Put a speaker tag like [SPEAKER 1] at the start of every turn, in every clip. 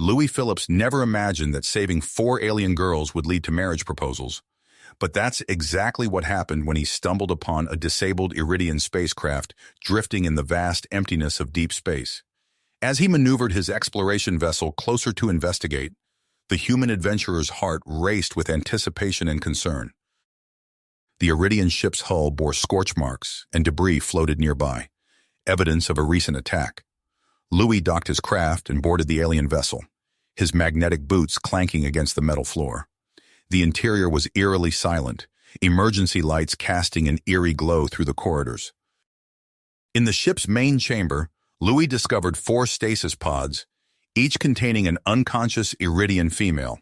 [SPEAKER 1] Louis Phillips never imagined that saving 4 alien girls would lead to marriage proposals. But that's exactly what happened when he stumbled upon a disabled Iridian spacecraft drifting in the vast emptiness of deep space. As he maneuvered his exploration vessel closer to investigate, the human adventurer's heart raced with anticipation and concern. The Iridian ship's hull bore scorch marks, and debris floated nearby, evidence of a recent attack. Louis docked his craft and boarded the alien vessel, his magnetic boots clanking against the metal floor. The interior was eerily silent, emergency lights casting an eerie glow through the corridors. In the ship's main chamber, Louis discovered 4 stasis pods, each containing an unconscious Iridian female.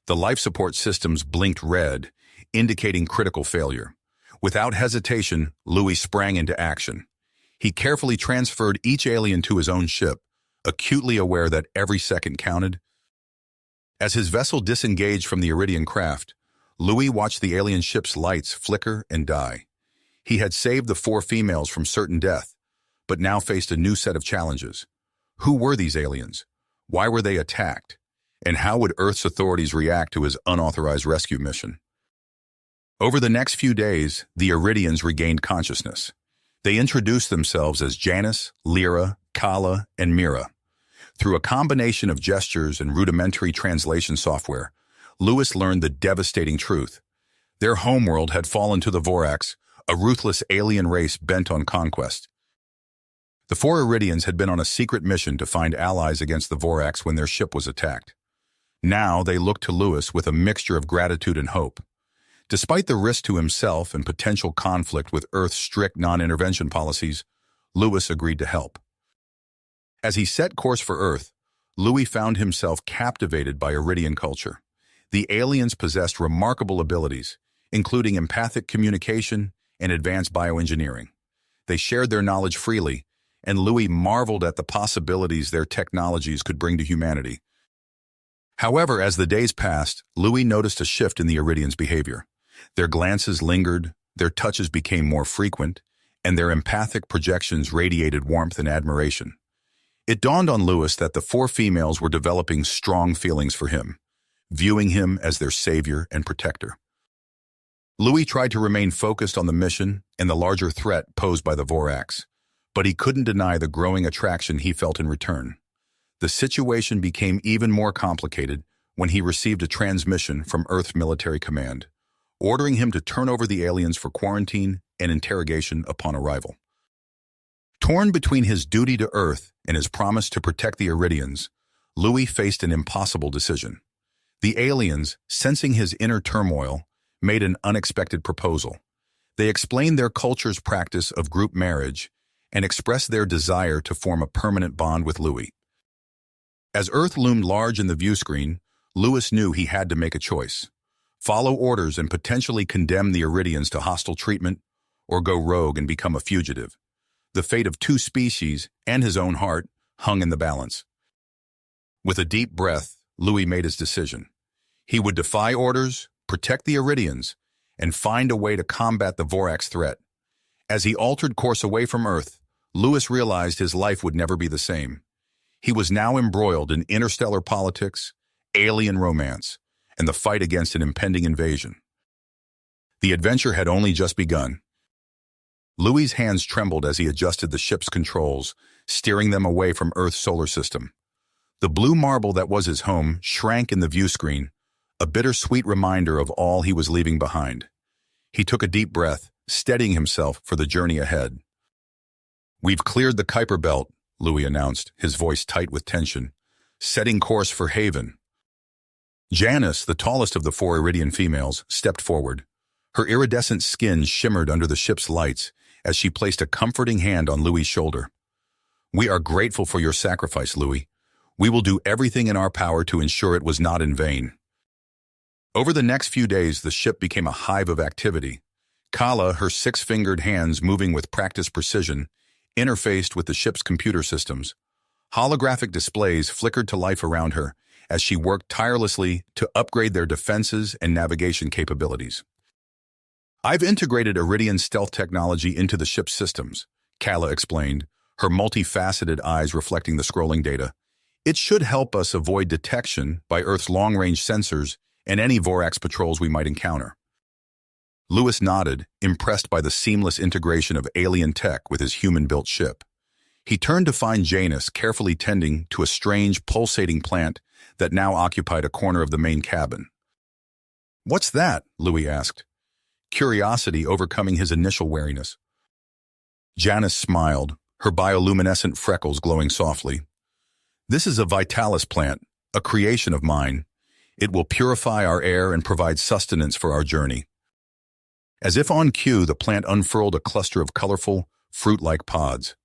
[SPEAKER 1] The life support systems blinked red, indicating critical failure. Without hesitation, Louis sprang into action. He carefully transferred each alien to his own ship, acutely aware that every second counted. As his vessel disengaged from the Iridian craft, Louis watched the alien ship's lights flicker and die. He had saved the 4 females from certain death, but now faced a new set of challenges. Who were these aliens? Why were they attacked? And how would Earth's authorities react to his unauthorized rescue mission? Over the next few days, the Iridians regained consciousness. They introduced themselves as Janice, Lyra, Kala, and Mira. Through a combination of gestures and rudimentary translation software, Louis learned the devastating truth. Their homeworld had fallen to the Vorax, a ruthless alien race bent on conquest. The 4 Iridians had been on a secret mission to find allies against the Vorax when their ship was attacked. Now they looked to Louis with a mixture of gratitude and hope. Despite the risk to himself and potential conflict with Earth's strict non-intervention policies, Louis agreed to help. As he set course for Earth, Louis found himself captivated by Iridian culture. The aliens possessed remarkable abilities, including empathic communication and advanced bioengineering. They shared their knowledge freely, and Louis marveled at the possibilities their technologies could bring to humanity. However, as the days passed, Louis noticed a shift in the Iridians' behavior. Their glances lingered, their touches became more frequent, and their empathic projections radiated warmth and admiration. It dawned on Louis that the 4 females were developing strong feelings for him, viewing him as their savior and protector. Louis tried to remain focused on the mission and the larger threat posed by the Vorax, but he couldn't deny the growing attraction he felt in return. The situation became even more complicated when he received a transmission from Earth's military command, ordering him to turn over the aliens for quarantine and interrogation upon arrival. Torn between his duty to Earth and his promise to protect the Iridians, Louis faced an impossible decision. The aliens, sensing his inner turmoil, made an unexpected proposal. They explained their culture's practice of group marriage and expressed their desire to form a permanent bond with Louis. As Earth loomed large in the viewscreen, Louis knew he had to make a choice: follow orders and potentially condemn the Iridians to hostile treatment, or go rogue and become a fugitive. The fate of 2 species and his own heart hung in the balance. With a deep breath, Louis made his decision. He would defy orders, protect the Iridians, and find a way to combat the Vorax threat. As he altered course away from Earth, Louis realized his life would never be the same. He was now embroiled in interstellar politics, alien romance, and the fight against an impending invasion. The adventure had only just begun. Louis's hands trembled as he adjusted the ship's controls, steering them away from Earth's solar system. The blue marble that was his home shrank in the viewscreen, a bittersweet reminder of all he was leaving behind. He took a deep breath, steadying himself for the journey ahead. "We've cleared the Kuiper Belt," Louis announced, his voice tight with tension, setting course for Haven. Janice, the tallest of the 4 Iridian females, stepped forward. Her iridescent skin shimmered under the ship's lights as she placed a comforting hand on Louis's shoulder. "We are grateful for your sacrifice, Louis. We will do everything in our power to ensure it was not in vain." Over the next few days, the ship became a hive of activity. Kala, her 6-fingered hands moving with practiced precision, interfaced with the ship's computer systems. Holographic displays flickered to life around her as she worked tirelessly to upgrade their defenses and navigation capabilities. "I've integrated Iridian stealth technology into the ship's systems," Kala explained, her multifaceted eyes reflecting the scrolling data. It should help us avoid detection by Earth's long-range sensors and any Vorax patrols we might encounter. Lewis nodded, impressed by the seamless integration of alien tech with his human-built ship. He turned to find Janus carefully tending to a strange, pulsating plant that now occupied a corner of the main cabin. "What's that?" Louis asked, curiosity overcoming his initial wariness. Janus smiled, her bioluminescent freckles glowing softly. "This is a Vitalis plant, a creation of mine. It will purify our air and provide sustenance for our journey." As if on cue, the plant unfurled a cluster of colorful, fruit-like pods.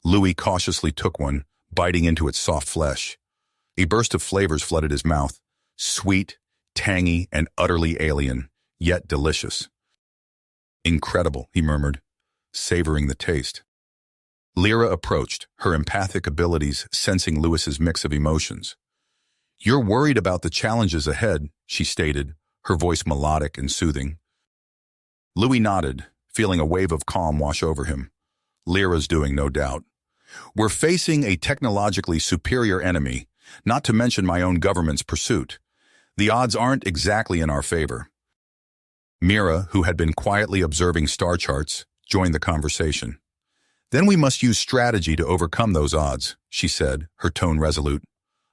[SPEAKER 1] Louis cautiously took one, biting into its soft flesh. A burst of flavors flooded his mouth, sweet, tangy, and utterly alien, yet delicious. "Incredible," he murmured, savoring the taste. Lyra approached, her empathic abilities sensing Lewis's mix of emotions. "You're worried about the challenges ahead," she stated, her voice melodic and soothing. Louis nodded, feeling a wave of calm wash over him. Lyra's doing, no doubt. "We're facing a technologically superior enemy, not to mention my own government's pursuit. The odds aren't exactly in our favor." Mira, who had been quietly observing star charts, joined the conversation. "Then we must use strategy to overcome those odds," she said, her tone resolute.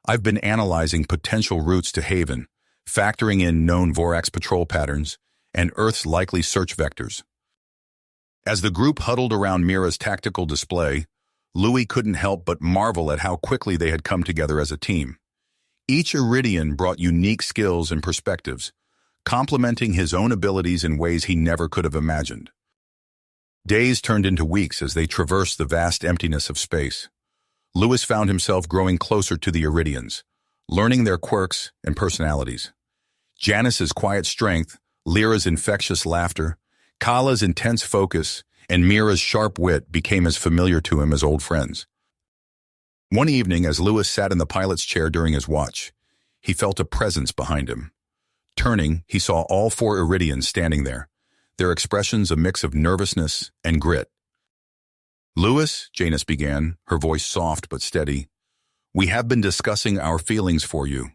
[SPEAKER 1] "I've been analyzing potential routes to Haven, factoring in known Vorax patrol patterns and Earth's likely search vectors." As the group huddled around Mira's tactical display, Louis couldn't help but marvel at how quickly they had come together as a team. Each Iridian brought unique skills and perspectives, complementing his own abilities in ways he never could have imagined. Days turned into weeks as they traversed the vast emptiness of space. Louis found himself growing closer to the Iridians, learning their quirks and personalities. Janus's quiet strength, Lyra's infectious laughter, Kala's intense focus, and Mira's sharp wit became as familiar to him as old friends. One evening, as Louis sat in the pilot's chair during his watch, he felt a presence behind him. Turning, he saw all 4 Iridians standing there, their expressions a mix of nervousness and grit. "Louis," Janus began, her voice soft but steady, "we have been discussing our feelings for you."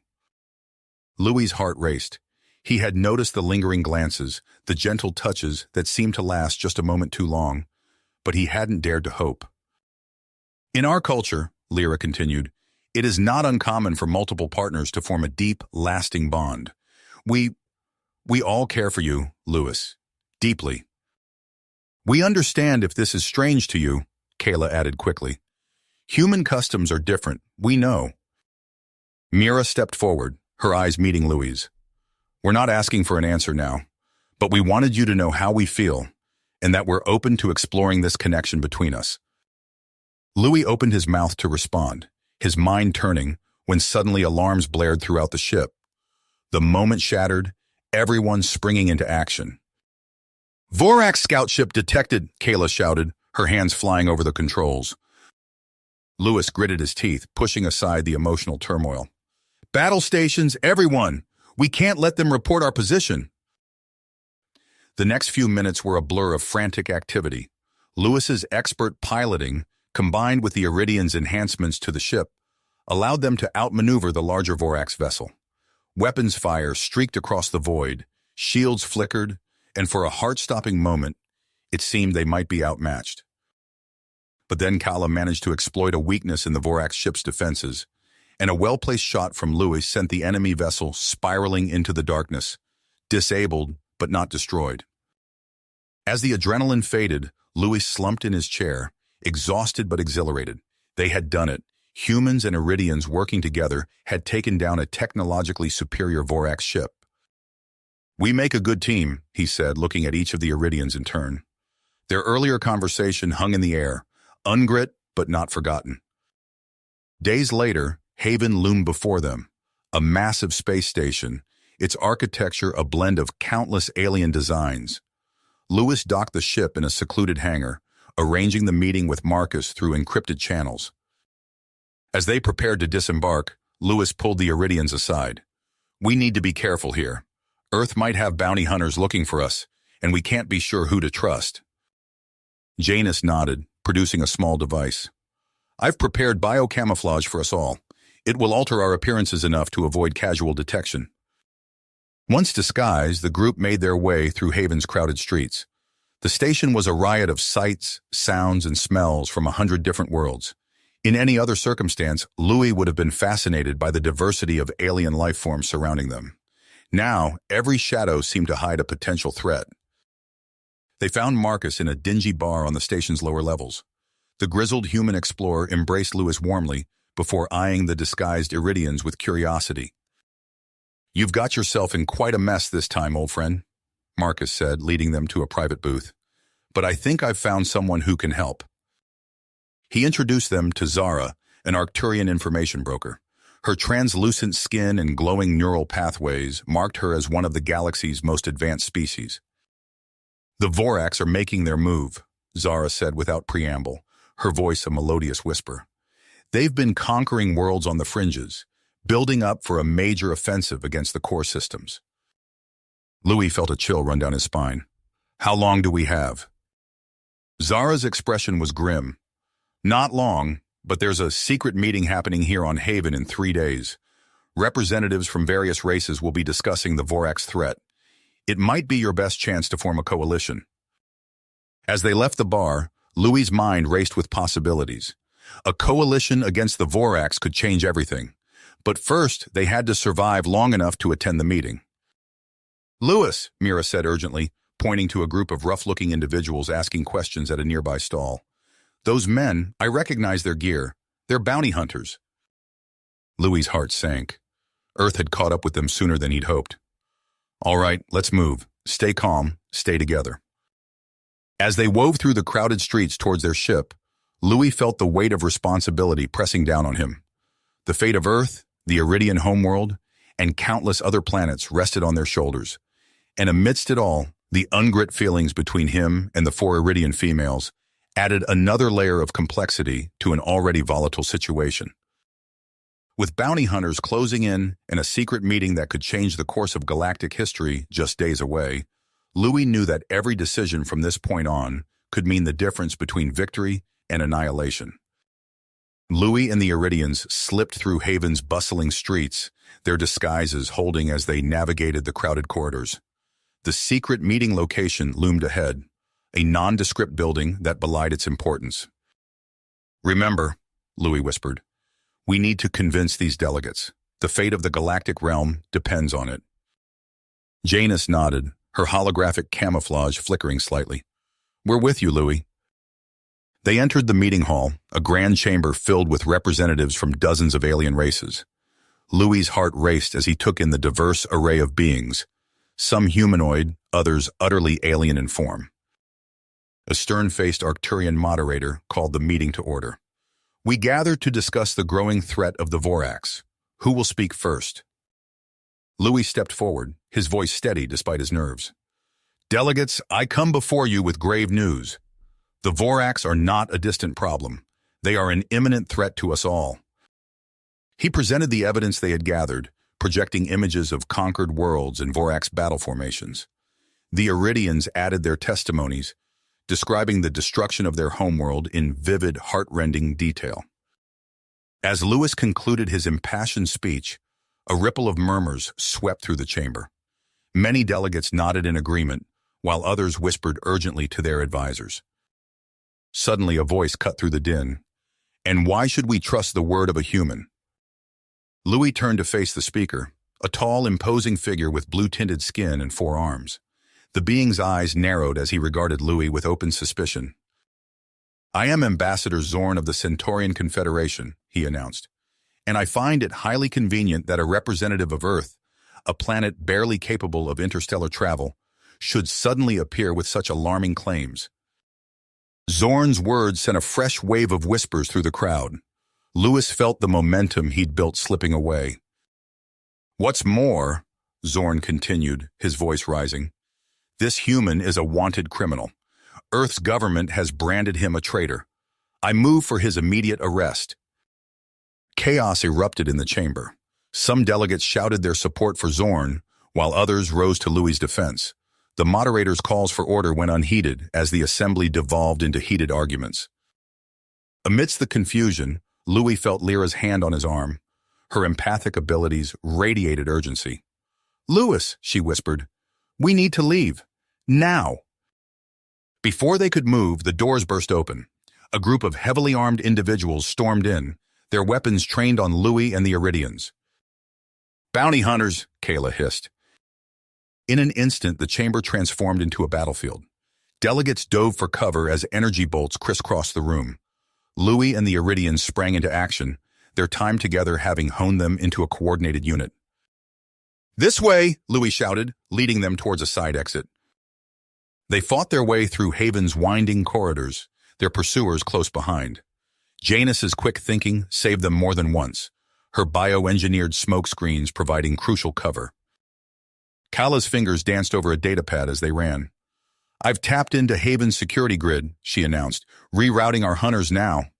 [SPEAKER 1] Louis's heart raced. He had noticed the lingering glances, the gentle touches that seemed to last just a moment too long, but he hadn't dared to hope. "In our culture," Lyra continued, "it is not uncommon for multiple partners to form a deep, lasting bond. We all care for you, Louis, deeply." "We understand if this is strange to you," Kala added quickly. "Human customs are different, we know." Mira stepped forward, her eyes meeting Louis'. "We're not asking for an answer now, but we wanted you to know how we feel, and that we're open to exploring this connection between us." Louis opened his mouth to respond, his mind turning, when suddenly alarms blared throughout the ship. The moment shattered, everyone springing into action. "Vorax scout ship detected," Kala shouted, her hands flying over the controls. Louis gritted his teeth, pushing aside the emotional turmoil. "Battle stations, everyone! We can't let them report our position." The next few minutes were a blur of frantic activity. Lewis's expert piloting, combined with the Iridian's enhancements to the ship, allowed them to outmaneuver the larger Vorax vessel. Weapons fire streaked across the void, shields flickered, and for a heart-stopping moment, it seemed they might be outmatched. But then Kala managed to exploit a weakness in the Vorax ship's defenses, and a well-placed shot from Louis sent the enemy vessel spiraling into the darkness, disabled but not destroyed. As the adrenaline faded, Louis slumped in his chair, exhausted but exhilarated. They had done it. Humans and Iridians working together had taken down a technologically superior Vorax ship. "We make a good team," he said, looking at each of the Iridians in turn. Their earlier conversation hung in the air, ungrit but not forgotten. Days later, Haven loomed before them, a massive space station, its architecture a blend of countless alien designs. Louis docked the ship in a secluded hangar, arranging the meeting with Marcus through encrypted channels. As they prepared to disembark, Louis pulled the Iridians aside. "We need to be careful here. Earth might have bounty hunters looking for us, and we can't be sure who to trust." Janus nodded, producing a small device. "I've prepared biocamouflage for us all. It will alter our appearances enough to avoid casual detection. Once disguised, the group made their way through Haven's crowded streets. The station was a riot of sights, sounds, and smells from 100 different worlds. In any other circumstance, Louis would have been fascinated by the diversity of alien life forms surrounding them. Now, every shadow seemed to hide a potential threat. They found Marcus in a dingy bar on the station's lower levels. The grizzled human explorer embraced Louis warmly before eyeing the disguised Iridians with curiosity. "You've got yourself in quite a mess this time, old friend," Marcus said, leading them to a private booth. "But I think I've found someone who can help." He introduced them to Zara, an Arcturian information broker. Her translucent skin and glowing neural pathways marked her as one of the galaxy's most advanced species. "The Vorax are making their move," Zara said without preamble, her voice a melodious whisper. "They've been conquering worlds on the fringes, building up for a major offensive against the core systems." Louis felt a chill run down his spine. "How long do we have?" Zara's expression was grim. "Not long, but there's a secret meeting happening here on Haven in 3 days. Representatives from various races will be discussing the Vorax threat. It might be your best chance to form a coalition." As they left the bar, Louis's mind raced with possibilities. A coalition against the Vorax could change everything. But first, they had to survive long enough to attend the meeting. "Louis," Mira said urgently, pointing to a group of rough-looking individuals asking questions at a nearby stall. "Those men, I recognize their gear. They're bounty hunters." Louis's heart sank. Earth had caught up with them sooner than he'd hoped. "All right, let's move. Stay calm, stay together." As they wove through the crowded streets towards their ship, Louis felt the weight of responsibility pressing down on him. The fate of Earth, the Iridian homeworld, and countless other planets rested on their shoulders. And amidst it all, the ungrit feelings between him and the 4 Iridian females added another layer of complexity to an already volatile situation. With bounty hunters closing in and a secret meeting that could change the course of galactic history just days away, Louis knew that every decision from this point on could mean the difference between victory and annihilation. Louis and the Iridians slipped through Haven's bustling streets, their disguises holding as they navigated the crowded corridors. The secret meeting location loomed ahead, a nondescript building that belied its importance. "Remember," Louis whispered, "we need to convince these delegates. The fate of the galactic realm depends on it." Janus nodded, her holographic camouflage flickering slightly. "We're with you, Louis." They entered the meeting hall, a grand chamber filled with representatives from dozens of alien races. Louis's heart raced as he took in the diverse array of beings, some humanoid, others utterly alien in form. A stern-faced Arcturian moderator called the meeting to order. "We gather to discuss the growing threat of the Vorax. Who will speak first?" Louis stepped forward, his voice steady despite his nerves. "Delegates, I come before you with grave news. The Vorax are not a distant problem. They are an imminent threat to us all." He presented the evidence they had gathered, projecting images of conquered worlds and Vorax battle formations. The Iridians added their testimonies, describing the destruction of their homeworld in vivid, heart-rending detail. As Louis concluded his impassioned speech, a ripple of murmurs swept through the chamber. Many delegates nodded in agreement, while others whispered urgently to their advisors. Suddenly a voice cut through the din. "And why should we trust the word of a human?" Louis turned to face the speaker, a tall, imposing figure with blue-tinted skin and 4 arms. The being's eyes narrowed as he regarded Louis with open suspicion. "I am Ambassador Zorn of the Centaurian Confederation," he announced, "and I find it highly convenient that a representative of Earth, a planet barely capable of interstellar travel, should suddenly appear with such alarming claims." Zorn's words sent a fresh wave of whispers through the crowd. Louis felt the momentum he'd built slipping away. "What's more," Zorn continued, his voice rising, "this human is a wanted criminal. Earth's government has branded him a traitor. I move for his immediate arrest." Chaos erupted in the chamber. Some delegates shouted their support for Zorn, while others rose to Louis's defense. The moderator's calls for order went unheeded as the assembly devolved into heated arguments. Amidst the confusion, Louis felt Lyra's hand on his arm. Her empathic abilities radiated urgency. "Lewis," she whispered, "we need to leave. Now." Before they could move, the doors burst open. A group of heavily armed individuals stormed in, their weapons trained on Louis and the Iridians. "Bounty hunters," Kayla hissed. In an instant, the chamber transformed into a battlefield. Delegates dove for cover as energy bolts crisscrossed the room. Louis and the Iridians sprang into action, their time together having honed them into a coordinated unit. "This way," Louis shouted, leading them towards a side exit. They fought their way through Haven's winding corridors, their pursuers close behind. Janus's quick thinking saved them more than once, her bioengineered smoke screens providing crucial cover. Kala's fingers danced over a datapad as they ran. "I've tapped into Haven's security grid," she announced, "rerouting our hunters now."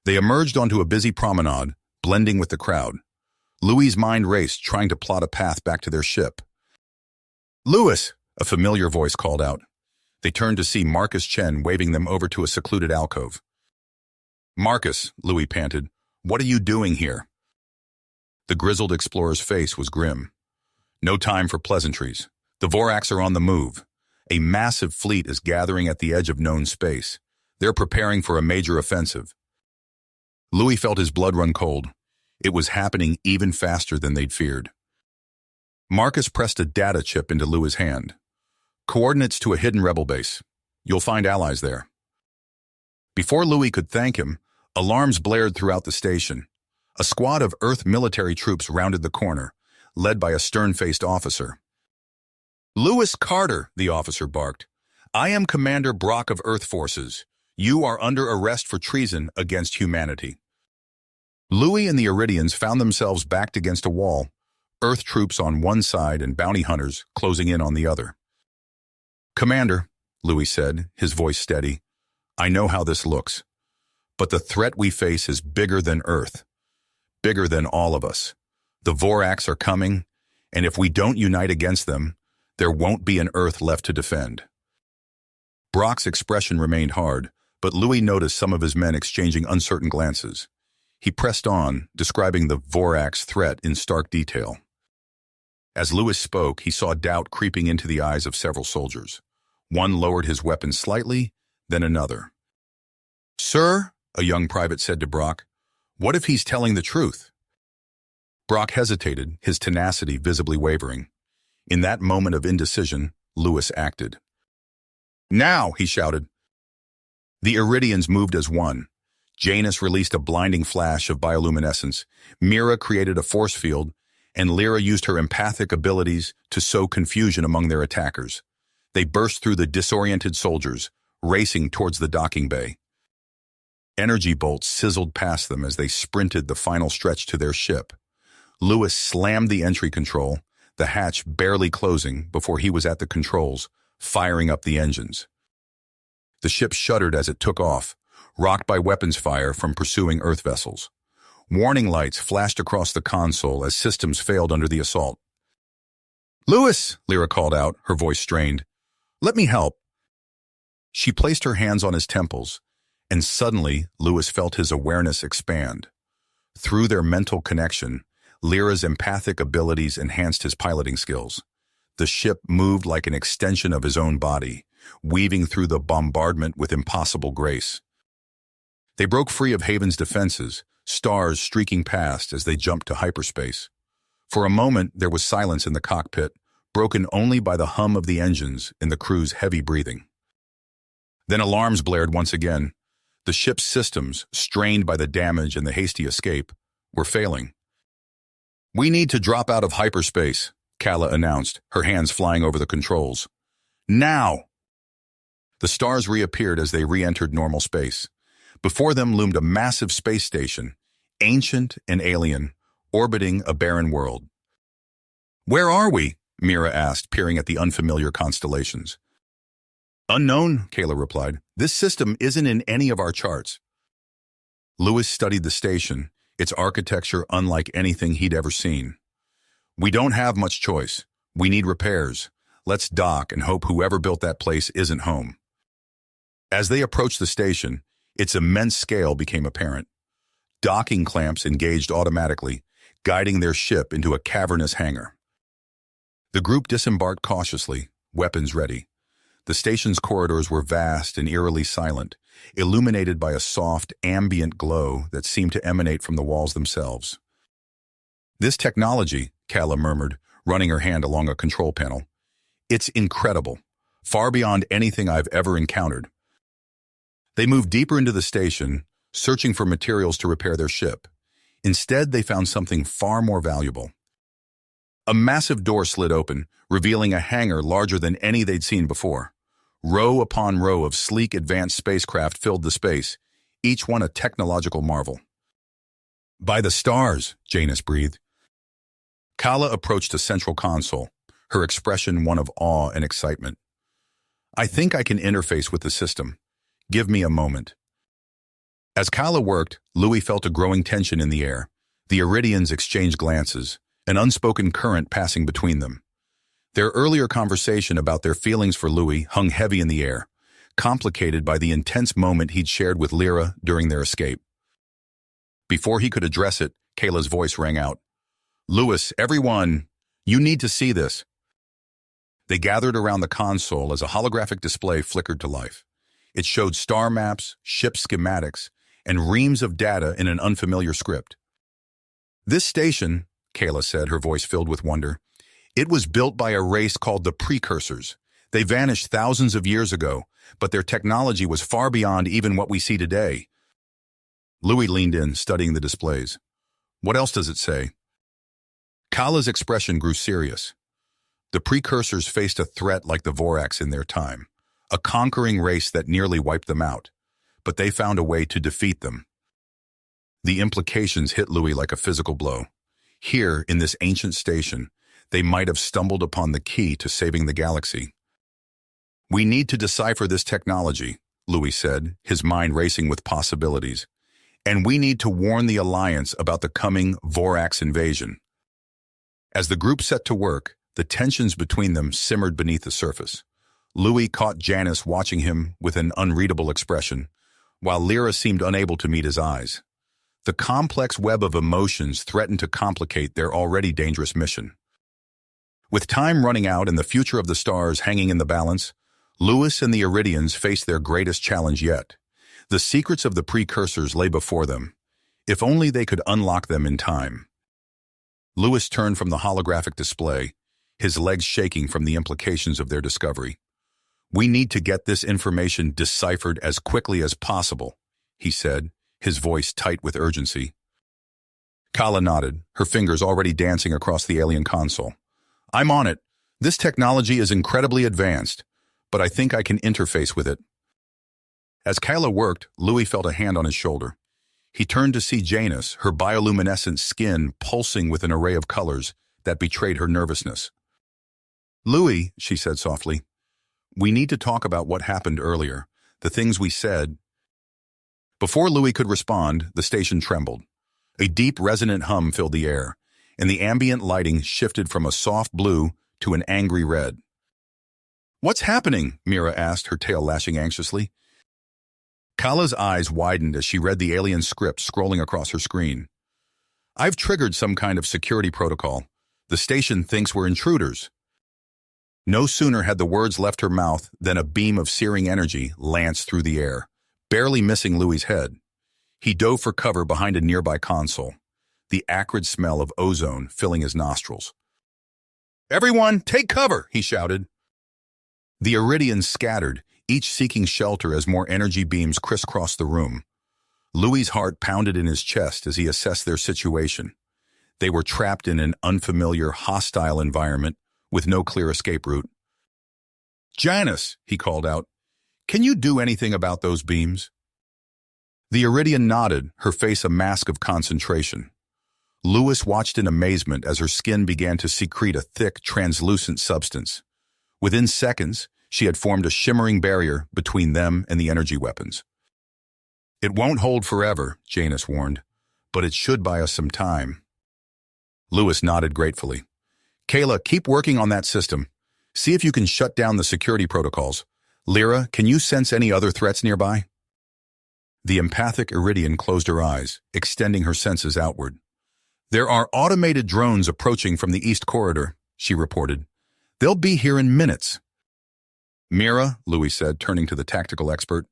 [SPEAKER 1] They emerged onto a busy promenade, blending with the crowd. Louis's mind raced, trying to plot a path back to their ship. "Lewis!" a familiar voice called out. They turned to see Marcus Chen waving them over to a secluded alcove. "Marcus," Louis panted, "what are you doing here?" The grizzled explorer's face was grim. "No time for pleasantries. The Vorax are on the move. A massive fleet is gathering at the edge of known space. They're preparing for a major offensive." Louis felt his blood run cold. It was happening even faster than they'd feared. Marcus pressed a data chip into Louis' hand. "Coordinates to a hidden rebel base. You'll find allies there." Before Louis could thank him, alarms blared throughout the station. A squad of Earth military troops rounded the corner, led by a stern-faced officer. "Lewis Carter," the officer barked. "I am Commander Brock of Earth Forces. You are under arrest for treason against humanity." Louis and the Iridians found themselves backed against a wall, Earth troops on one side and bounty hunters closing in on the other. "Commander," Louis said, his voice steady, "I know how this looks. But the threat we face is bigger than Earth. Bigger than all of us. The Vorax are coming, and if we don't unite against them, there won't be an Earth left to defend." Brock's expression remained hard, but Louis noticed some of his men exchanging uncertain glances. He pressed on, describing the Vorax threat in stark detail. As Louis spoke, he saw doubt creeping into the eyes of several soldiers. One lowered his weapon slightly, then another. "Sir," a young private said to Brock, "what if he's telling the truth?" Brock hesitated, his tenacity visibly wavering. In that moment of indecision, Louis acted. "Now!" he shouted. The Iridians moved as one. Janus released a blinding flash of bioluminescence, Mira created a force field, and Lyra used her empathic abilities to sow confusion among their attackers. They burst through the disoriented soldiers, racing towards the docking bay. Energy bolts sizzled past them as they sprinted the final stretch to their ship. Louis slammed the entry control, the hatch barely closing before he was at the controls, firing up the engines. The ship shuddered as it took off, rocked by weapons fire from pursuing Earth vessels. Warning lights flashed across the console as systems failed under the assault. "Lewis," Lyra called out, her voice strained. "Let me help." She placed her hands on his temples, and suddenly Louis felt his awareness expand. Through their mental connection, Lyra's empathic abilities enhanced his piloting skills. The ship moved like an extension of his own body, weaving through the bombardment with impossible grace. They broke free of Haven's defenses, stars streaking past as they jumped to hyperspace. For a moment, there was silence in the cockpit, broken only by the hum of the engines and the crew's heavy breathing. Then alarms blared once again. The ship's systems, strained by the damage and the hasty escape, were failing. "We need to drop out of hyperspace," Kala announced, her hands flying over the controls. "Now!" The stars reappeared as they re-entered normal space. Before them loomed a massive space station, ancient and alien, orbiting a barren world. "Where are we?" Mira asked, peering at the unfamiliar constellations. "Unknown," Kayla replied. "This system isn't in any of our charts." Louis studied the station, its architecture unlike anything he'd ever seen. "We don't have much choice. We need repairs. Let's dock and hope whoever built that place isn't home." As they approached the station, its immense scale became apparent. Docking clamps engaged automatically, guiding their ship into a cavernous hangar. The group disembarked cautiously, weapons ready. The station's corridors were vast and eerily silent, illuminated by a soft, ambient glow that seemed to emanate from the walls themselves. "This technology," Kala murmured, running her hand along a control panel. "It's incredible, far beyond anything I've ever encountered." They moved deeper into the station, searching for materials to repair their ship. Instead, they found something far more valuable. A massive door slid open, revealing a hangar larger than any they'd seen before. Row upon row of sleek, advanced spacecraft filled the space, each one a technological marvel. "By the stars," Janus breathed. Kala approached a central console, her expression one of awe and excitement. "I think I can interface with the system. Give me a moment." As Kala worked, Louis felt a growing tension in the air. The Iridians exchanged glances, an unspoken current passing between them. Their earlier conversation about their feelings for Louis hung heavy in the air, complicated by the intense moment he'd shared with Lyra during their escape. Before he could address it, Kala's voice rang out. "Louis, everyone, you need to see this." They gathered around the console as a holographic display flickered to life. It showed star maps, ship schematics, and reams of data in an unfamiliar script. "This station," Kala said, her voice filled with wonder, "it was built by a race called the Precursors. They vanished thousands of years ago, but their technology was far beyond even what we see today." Louis leaned in, studying the displays. "What else does it say?" Kala's expression grew serious. The Precursors faced a threat like the Vorax in their time, a conquering race that nearly wiped them out, but they found a way to defeat them. The implications hit Louis like a physical blow. Here, in this ancient station, they might have stumbled upon the key to saving the galaxy. "We need to decipher this technology," Louis said, his mind racing with possibilities. "And we need to warn the Alliance about the coming Vorax invasion." As the group set to work, the tensions between them simmered beneath the surface. Louis caught Janus watching him with an unreadable expression, while Lyra seemed unable to meet his eyes. The complex web of emotions threatened to complicate their already dangerous mission. With time running out and the future of the stars hanging in the balance, Louis and the Iridians faced their greatest challenge yet. The secrets of the Precursors lay before them. If only they could unlock them in time. Louis turned from the holographic display, his legs shaking from the implications of their discovery. "We need to get this information deciphered as quickly as possible," he said, his voice tight with urgency. Kala nodded, her fingers already dancing across the alien console. "I'm on it. This technology is incredibly advanced, but I think I can interface with it." As Kala worked, Louis felt a hand on his shoulder. He turned to see Janus, her bioluminescent skin pulsing with an array of colors that betrayed her nervousness. "Louis," she said softly, "we need to talk about what happened earlier, the things we said." Before Louis could respond, the station trembled. A deep, resonant hum filled the air, and the ambient lighting shifted from a soft blue to an angry red. "What's happening?" Mira asked, her tail lashing anxiously. Kala's eyes widened as she read the alien script scrolling across her screen. "I've triggered some kind of security protocol. The station thinks we're intruders." No sooner had the words left her mouth than a beam of searing energy lanced through the air, barely missing Louis's head. He dove for cover behind a nearby console, the acrid smell of ozone filling his nostrils. "Everyone, take cover!" he shouted. The Iridians scattered, each seeking shelter as more energy beams crisscrossed the room. Louis's heart pounded in his chest as he assessed their situation. They were trapped in an unfamiliar, hostile environment with no clear escape route. "Janus," he called out, "can you do anything about those beams?" The Iridian nodded, her face a mask of concentration. Louis watched in amazement as her skin began to secrete a thick, translucent substance. Within seconds, she had formed a shimmering barrier between them and the energy weapons. "It won't hold forever," Janus warned, "but it should buy us some time." Louis nodded gratefully. "Kala, keep working on that system. See if you can shut down the security protocols. Lyra, can you sense any other threats nearby?" The empathic Iridian closed her eyes, extending her senses outward. "There are automated drones approaching from the East Corridor," she reported. "They'll be here in minutes." "Mira," Louis said, turning to the tactical expert,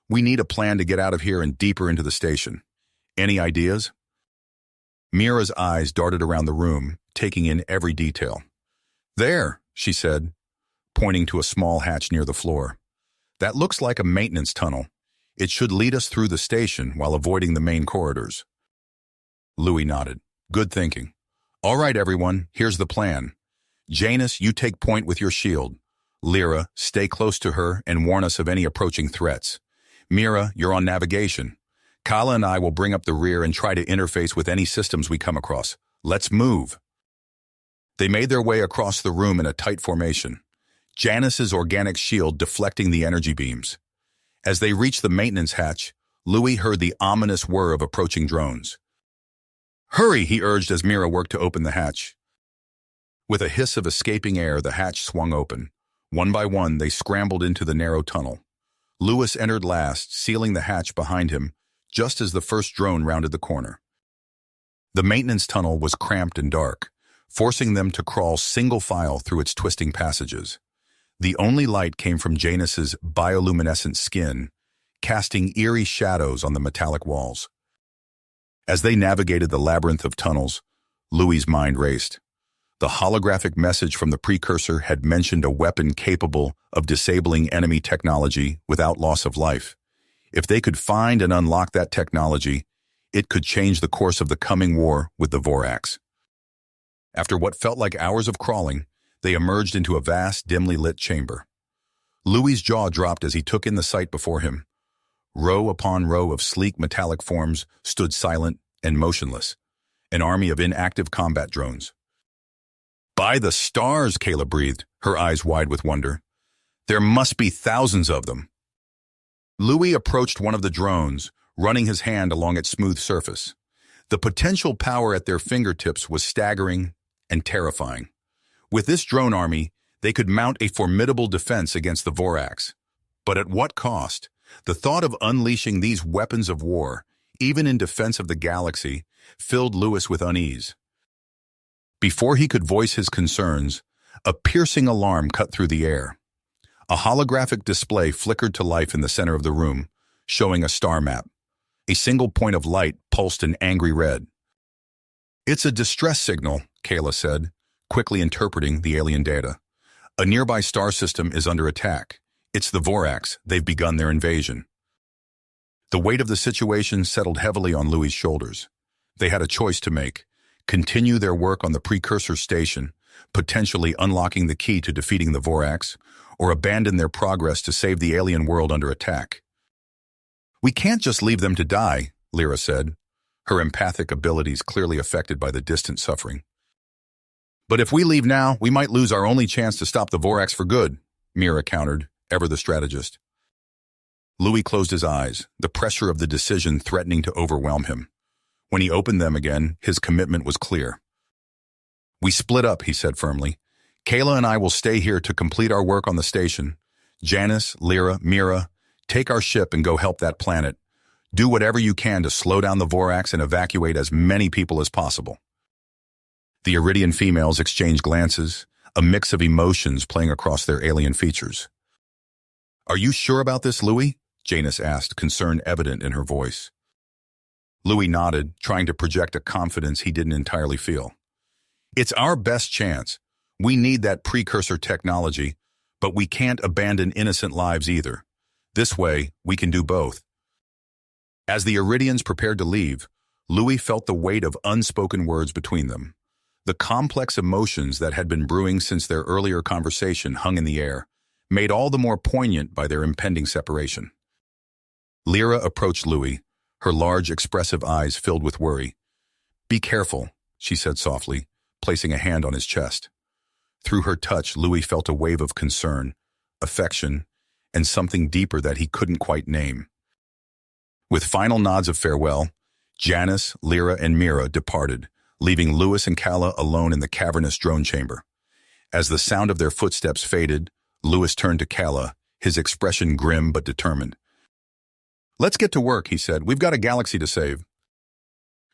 [SPEAKER 1] "we need a plan to get out of here and deeper into the station. Any ideas?" Mira's eyes darted around the room, taking in every detail. "There," she said, pointing to a small hatch near the floor. "That looks like a maintenance tunnel. It should lead us through the station while avoiding the main corridors." Louis nodded. "Good thinking. All right, everyone, here's the plan. Janus, you take point with your shield. Lyra, stay close to her and warn us of any approaching threats. Mira, you're on navigation. Kala and I will bring up the rear and try to interface with any systems we come across. Let's move." They made their way across the room in a tight formation, Janus's organic shield deflecting the energy beams. As they reached the maintenance hatch, Louis heard the ominous whir of approaching drones. "Hurry," he urged as Mira worked to open the hatch. With a hiss of escaping air, the hatch swung open. One by one, they scrambled into the narrow tunnel. Louis entered last, sealing the hatch behind him, just as the first drone rounded the corner. The maintenance tunnel was cramped and dark, forcing them to crawl single file through its twisting passages. The only light came from Janus's bioluminescent skin, casting eerie shadows on the metallic walls. As they navigated the labyrinth of tunnels, Louis's mind raced. The holographic message from the precursor had mentioned a weapon capable of disabling enemy technology without loss of life. If they could find and unlock that technology, it could change the course of the coming war with the Vorax. After what felt like hours of crawling, they emerged into a vast, dimly lit chamber. Louis's jaw dropped as he took in the sight before him. Row upon row of sleek metallic forms stood silent and motionless, an army of inactive combat drones. "By the stars," Kayla breathed, her eyes wide with wonder. "There must be thousands of them." Louis approached one of the drones, running his hand along its smooth surface. The potential power at their fingertips was staggering and terrifying. With this drone army, they could mount a formidable defense against the Vorax. But at what cost? The thought of unleashing these weapons of war, even in defense of the galaxy, filled Louis with unease. Before he could voice his concerns, a piercing alarm cut through the air. A holographic display flickered to life in the center of the room, showing a star map. A single point of light pulsed an angry red. "It's a distress signal," Kayla said, quickly interpreting the alien data. "A nearby star system is under attack. It's the Vorax. They've begun their invasion." The weight of the situation settled heavily on Louis's shoulders. They had a choice to make: continue their work on the precursor station, potentially unlocking the key to defeating the Vorax, or abandon their progress to save the alien world under attack. "We can't just leave them to die," Lyra said, her empathic abilities clearly affected by the distant suffering. "But if we leave now, we might lose our only chance to stop the Vorax for good," Mira countered, ever the strategist. Louis closed his eyes, the pressure of the decision threatening to overwhelm him. When he opened them again, his commitment was clear. "We split up," he said firmly. "Kayla and I will stay here to complete our work on the station. Janus, Lyra, Mira, take our ship and go help that planet. Do whatever you can to slow down the Vorax and evacuate as many people as possible." The Iridian females exchanged glances, a mix of emotions playing across their alien features. "Are you sure about this, Louis?" Janus asked, concern evident in her voice. Louis nodded, trying to project a confidence he didn't entirely feel. "It's our best chance. We need that precursor technology, but we can't abandon innocent lives either. This way, we can do both." As the Iridians prepared to leave, Louis felt the weight of unspoken words between them. The complex emotions that had been brewing since their earlier conversation hung in the air, made all the more poignant by their impending separation. Lyra approached Louis, her large, expressive eyes filled with worry. "Be careful," she said softly, placing a hand on his chest. Through her touch, Louis felt a wave of concern, affection, and something deeper that he couldn't quite name. With final nods of farewell, Janus, Lyra, and Mira departed, leaving Louis and Kala alone in the cavernous drone chamber. As the sound of their footsteps faded, Louis turned to Kala, his expression grim but determined. Let's get to work, he said. We've got a galaxy to save.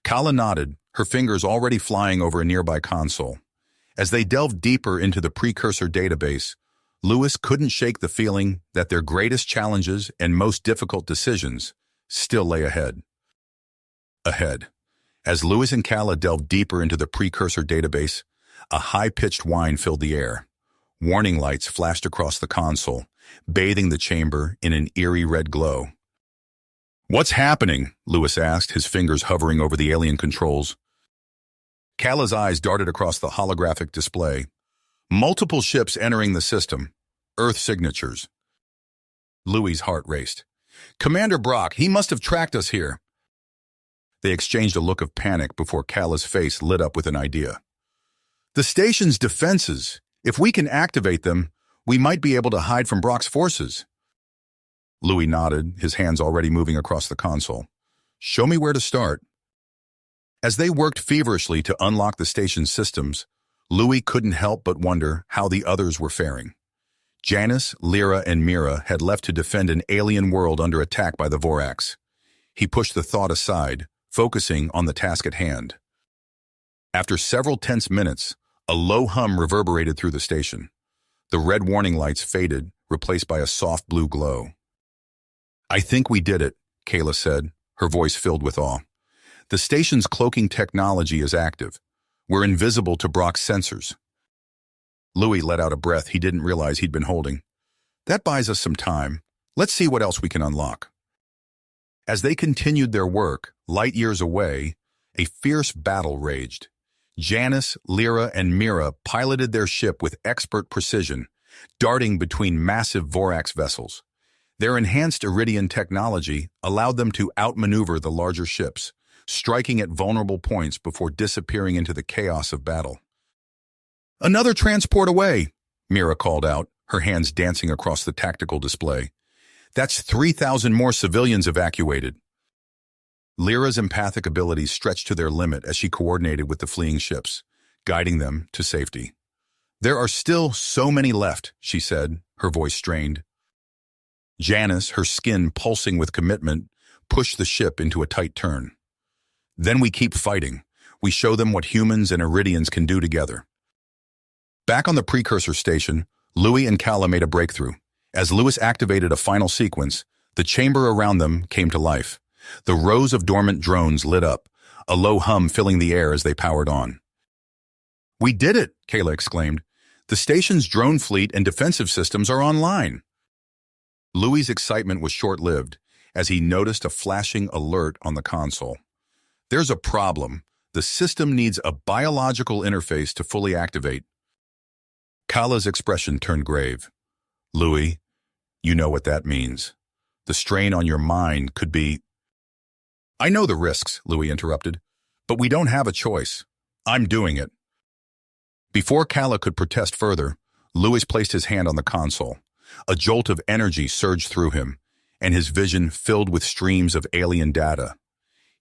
[SPEAKER 1] Kala nodded, her fingers already flying over a nearby console. As they delved deeper into the precursor database, Lewis couldn't shake the feeling that their greatest challenges and most difficult decisions still lay ahead. As Lewis and Kala delved deeper into the precursor database, a high-pitched whine filled the air. Warning lights flashed across the console, bathing the chamber in an eerie red glow. "What's happening?" Lewis asked, his fingers hovering over the alien controls. Kala's eyes darted across the holographic display. Multiple ships entering the system. Earth signatures. Louis's heart raced. "Commander Brock, he must have tracked us here." They exchanged a look of panic before Kala's face lit up with an idea. "The station's defenses. If we can activate them, we might be able to hide from Brock's forces." Louis nodded, his hands already moving across the console. "Show me where to start." As they worked feverishly to unlock the station's systems, Louis couldn't help but wonder how the others were faring. Janice, Lyra, and Mira had left to defend an alien world under attack by the Vorax. He pushed the thought aside, focusing on the task at hand. After several tense minutes, a low hum reverberated through the station. The red warning lights faded, replaced by a soft blue glow. "I think we did it," Kala said, her voice filled with awe. "The station's cloaking technology is active. We're invisible to Brock's sensors." Louis let out a breath he didn't realize he'd been holding. "That buys us some time. Let's see what else we can unlock." As they continued their work, light years away, a fierce battle raged. Janice, Lyra, and Mira piloted their ship with expert precision, darting between massive Vorax vessels. Their enhanced Iridian technology allowed them to outmaneuver the larger ships, striking at vulnerable points before disappearing into the chaos of battle. "Another transport away," Mira called out, her hands dancing across the tactical display. "That's 3,000 more civilians evacuated." Lyra's empathic abilities stretched to their limit as she coordinated with the fleeing ships, guiding them to safety. "There are still so many left," she said, her voice strained. Janice, her skin pulsing with commitment, pushed the ship into a tight turn. "Then we keep fighting. We show them what humans and Iridians can do together." Back on the precursor station, Louis and Kala made a breakthrough. As Lewis activated a final sequence, the chamber around them came to life. The rows of dormant drones lit up, a low hum filling the air as they powered on. "We did it!" Kala exclaimed. "The station's drone fleet and defensive systems are online." Louis's excitement was short-lived as he noticed a flashing alert on the console. "There's a problem. The system needs a biological interface to fully activate." Kala's expression turned grave. "Louis, you know what that means. The strain on your mind could be—" "I know the risks," Louis interrupted, "but we don't have a choice. I'm doing it." Before Kala could protest further, Louis placed his hand on the console. A jolt of energy surged through him, and his vision filled with streams of alien data.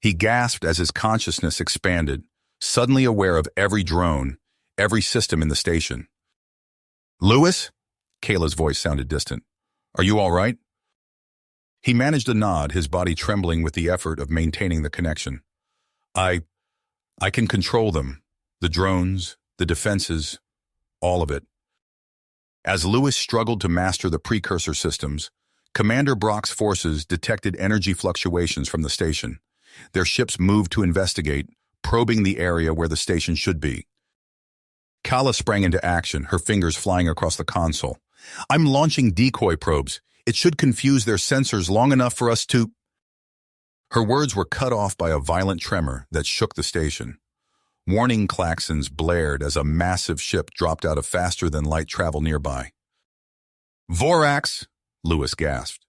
[SPEAKER 1] He gasped as his consciousness expanded, suddenly aware of every drone, every system in the station. "Louis?" Kala's voice sounded distant. "Are you all right?" He managed a nod, his body trembling with the effort of maintaining the connection. I can control them. The drones, the defenses, all of it." As Louis struggled to master the precursor systems, Commander Brock's forces detected energy fluctuations from the station. Their ships moved to investigate, probing the area where the station should be. Kala sprang into action, her fingers flying across the console. "I'm launching decoy probes. It should confuse their sensors long enough for us to—" Her words were cut off by a violent tremor that shook the station. Warning klaxons blared as a massive ship dropped out of faster-than-light travel nearby. "Vorax!" Lewis gasped,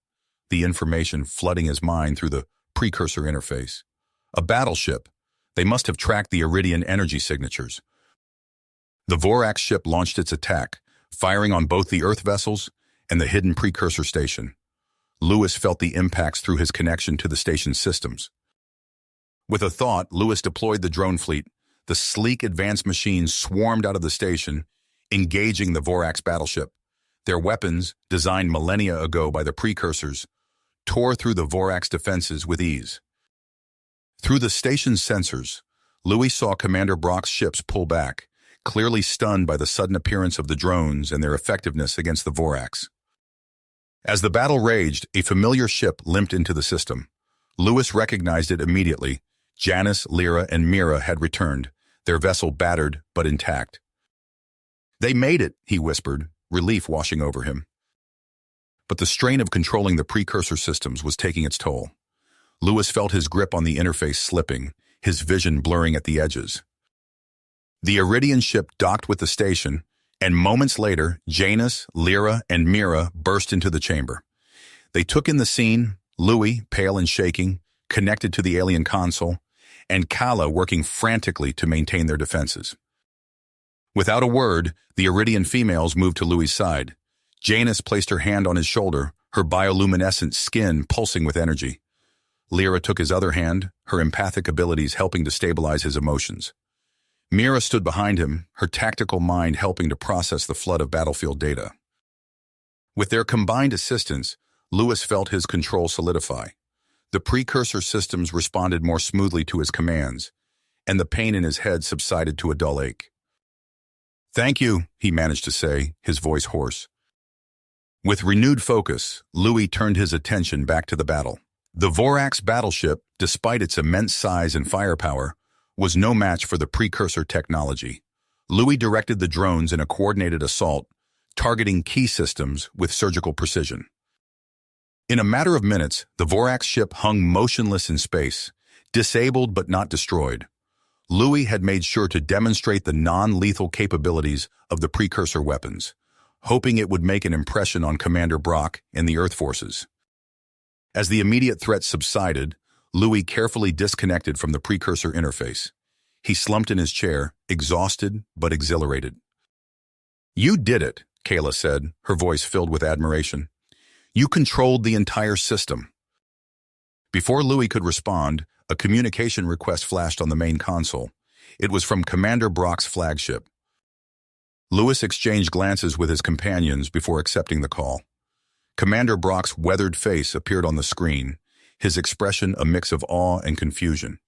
[SPEAKER 1] the information flooding his mind through the precursor interface. "A battleship. They must have tracked the Iridian energy signatures." The Vorax ship launched its attack, firing on both the Earth vessels and the hidden precursor station. Lewis felt the impacts through his connection to the station's systems. With a thought, Lewis deployed the drone fleet. The sleek advanced machines swarmed out of the station, engaging the Vorax battleship. Their weapons, designed millennia ago by the precursors, tore through the Vorax defenses with ease. Through the station's sensors, Louis saw Commander Brock's ships pull back, clearly stunned by the sudden appearance of the drones and their effectiveness against the Vorax. As the battle raged, a familiar ship limped into the system. Louis recognized it immediately. Janice, Lyra, and Mira had returned, their vessel battered but intact. "They made it," he whispered, relief washing over him. But the strain of controlling the precursor systems was taking its toll. Louis felt his grip on the interface slipping, his vision blurring at the edges. The Iridian ship docked with the station, and moments later, Janice, Lyra, and Mira burst into the chamber. They took in the scene, Louis, pale and shaking, connected to the alien console, and Kala working frantically to maintain their defenses. Without a word, the Iridian females moved to Louis' side. Janice placed her hand on his shoulder, her bioluminescent skin pulsing with energy. Lyra took his other hand, her empathic abilities helping to stabilize his emotions. Mira stood behind him, her tactical mind helping to process the flood of battlefield data. With their combined assistance, Louis felt his control solidify. The precursor systems responded more smoothly to his commands, and the pain in his head subsided to a dull ache. "Thank you," he managed to say, his voice hoarse. With renewed focus, Louis turned his attention back to the battle. The Vorax battleship, despite its immense size and firepower, was no match for the precursor technology. Louis directed the drones in a coordinated assault, targeting key systems with surgical precision. In a matter of minutes, the Vorax ship hung motionless in space, disabled but not destroyed. Louis had made sure to demonstrate the non-lethal capabilities of the precursor weapons, hoping it would make an impression on Commander Brock and the Earth forces. As the immediate threat subsided, Louis carefully disconnected from the precursor interface. He slumped in his chair, exhausted but exhilarated. "You did it," Kayla said, her voice filled with admiration. "You controlled the entire system." Before Louis could respond, a communication request flashed on the main console. It was from Commander Brock's flagship. Louis exchanged glances with his companions before accepting the call. Commander Brock's weathered face appeared on the screen, his expression a mix of awe and confusion.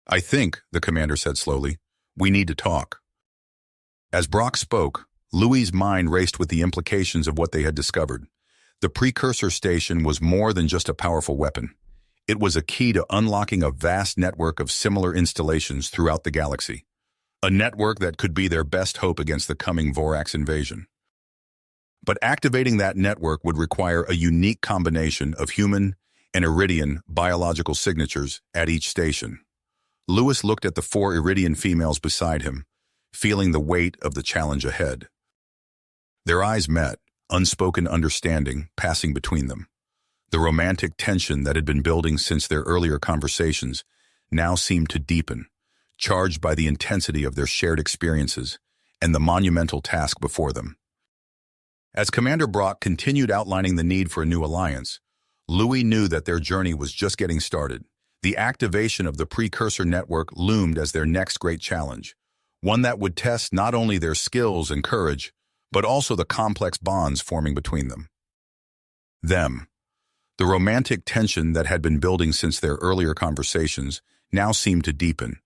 [SPEAKER 1] "I think," the commander said slowly, "we need to talk." As Brock spoke, Louis' mind raced with the implications of what they had discovered. The precursor station was more than just a powerful weapon. It was a key to unlocking a vast network of similar installations throughout the galaxy. A network that could be their best hope against the coming Vorax invasion. But activating that network would require a unique combination of human and Iridian biological signatures at each station. Louis looked at the 4 Iridian females beside him, feeling the weight of the challenge ahead. Their eyes met, unspoken understanding passing between them. The romantic tension that had been building since their earlier conversations now seemed to deepen, charged by the intensity of their shared experiences and the monumental task before them. As Commander Brock continued outlining the need for a new alliance, Louis knew that their journey was just getting started. The activation of the precursor network loomed as their next great challenge, one that would test not only their skills and courage, but also the complex bonds forming between them. The romantic tension that had been building since their earlier conversations now seemed to deepen,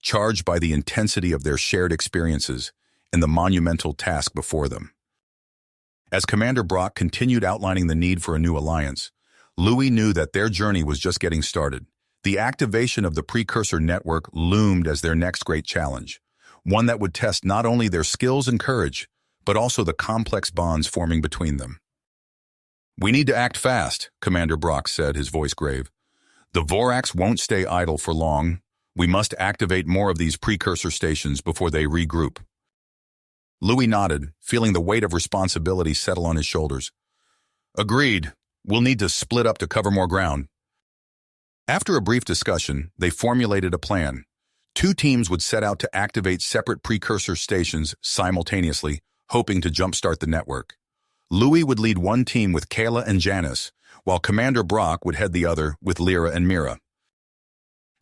[SPEAKER 1] charged by the intensity of their shared experiences and the monumental task before them. As Commander Brock continued outlining the need for a new alliance, Louis knew that their journey was just getting started. The activation of the precursor network loomed as their next great challenge, one that would test not only their skills and courage, but also the complex bonds forming between them. "We need to act fast," Commander Brock said, his voice grave. "The Vorax won't stay idle for long. We must activate more of these precursor stations before they regroup." Louis nodded, feeling the weight of responsibility settle on his shoulders. "Agreed. We'll need to split up to cover more ground." After a brief discussion, they formulated a plan. 2 teams would set out to activate separate precursor stations simultaneously, hoping to jumpstart the network. Louis would lead one team with Kayla and Janice, while Commander Brock would head the other with Lyra and Mira.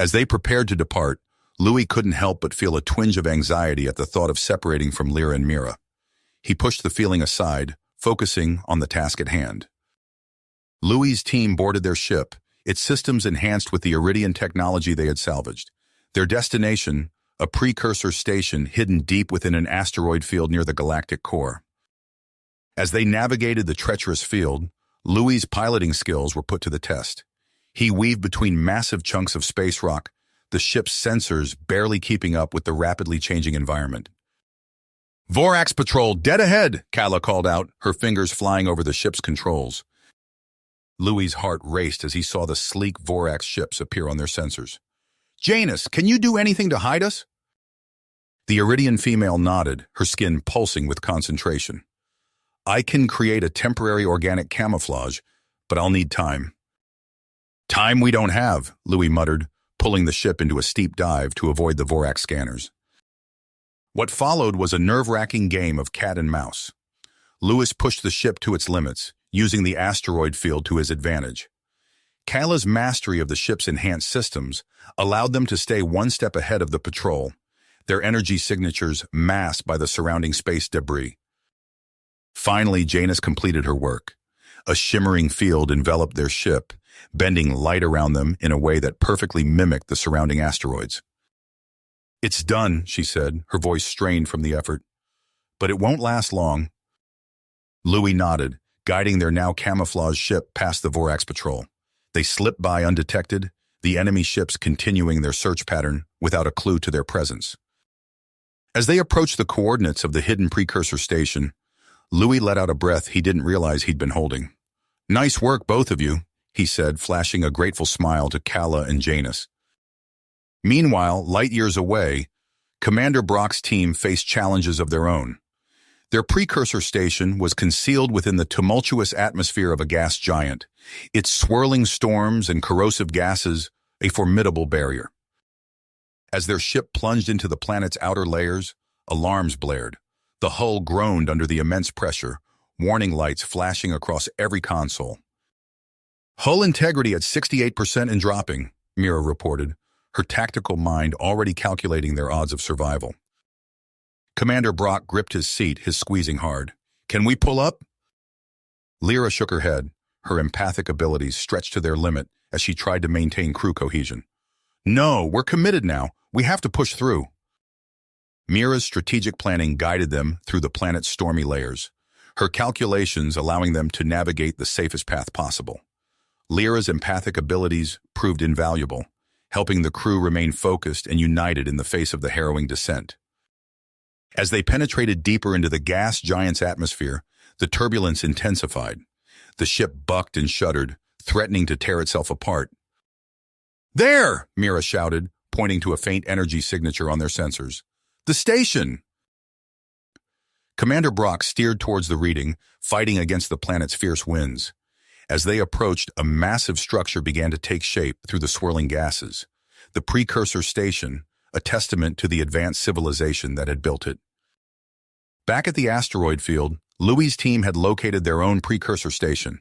[SPEAKER 1] As they prepared to depart, Louis couldn't help but feel a twinge of anxiety at the thought of separating from Lyra and Mira. He pushed the feeling aside, focusing on the task at hand. Louis's team boarded their ship, its systems enhanced with the Iridian technology they had salvaged. Their destination, a precursor station hidden deep within an asteroid field near the galactic core. As they navigated the treacherous field, Louis's piloting skills were put to the test. He weaved between massive chunks of space rock, the ship's sensors barely keeping up with the rapidly changing environment. "Vorax patrol, dead ahead," Kala called out, her fingers flying over the ship's controls. Louis's heart raced as he saw the sleek Vorax ships appear on their sensors. "Janus, can you do anything to hide us?" The Iridian female nodded, her skin pulsing with concentration. "I can create a temporary organic camouflage, but I'll need time." "Time we don't have," Louis muttered, pulling the ship into a steep dive to avoid the Vorax scanners. What followed was a nerve-wracking game of cat and mouse. Louis pushed the ship to its limits, using the asteroid field to his advantage. Kala's mastery of the ship's enhanced systems allowed them to stay one step ahead of the patrol, their energy signatures masked by the surrounding space debris. Finally, Janus completed her work. A shimmering field enveloped their ship, bending light around them in a way that perfectly mimicked the surrounding asteroids. "It's done," she said, her voice strained from the effort. "But it won't last long." Louis nodded, guiding their now camouflaged ship past the Vorax patrol. They slipped by undetected, the enemy ships continuing their search pattern without a clue to their presence. As they approached the coordinates of the hidden precursor station, Louis let out a breath he didn't realize he'd been holding. "Nice work, both of you," he said, flashing a grateful smile to Kala and Janus. Meanwhile, light years away, Commander Brock's team faced challenges of their own. Their precursor station was concealed within the tumultuous atmosphere of a gas giant, its swirling storms and corrosive gases a formidable barrier. As their ship plunged into the planet's outer layers, alarms blared. The hull groaned under the immense pressure, warning lights flashing across every console. "Hull integrity at 68% and dropping," Mira reported, her tactical mind already calculating their odds of survival. Commander Brock gripped his seat, his squeezing hard. "Can we pull up?" Lyra shook her head, her empathic abilities stretched to their limit as she tried to maintain crew cohesion. "No, we're committed now. We have to push through." Mira's strategic planning guided them through the planet's stormy layers, her calculations allowing them to navigate the safest path possible. Lyra's empathic abilities proved invaluable, helping the crew remain focused and united in the face of the harrowing descent. As they penetrated deeper into the gas giant's atmosphere, the turbulence intensified. The ship bucked and shuddered, threatening to tear itself apart. "There!" Mira shouted, pointing to a faint energy signature on their sensors. "The station!" Commander Brock steered towards the reading, fighting against the planet's fierce winds. As they approached, a massive structure began to take shape through the swirling gases. The precursor station, a testament to the advanced civilization that had built it. Back at the asteroid field, Louis's team had located their own precursor station.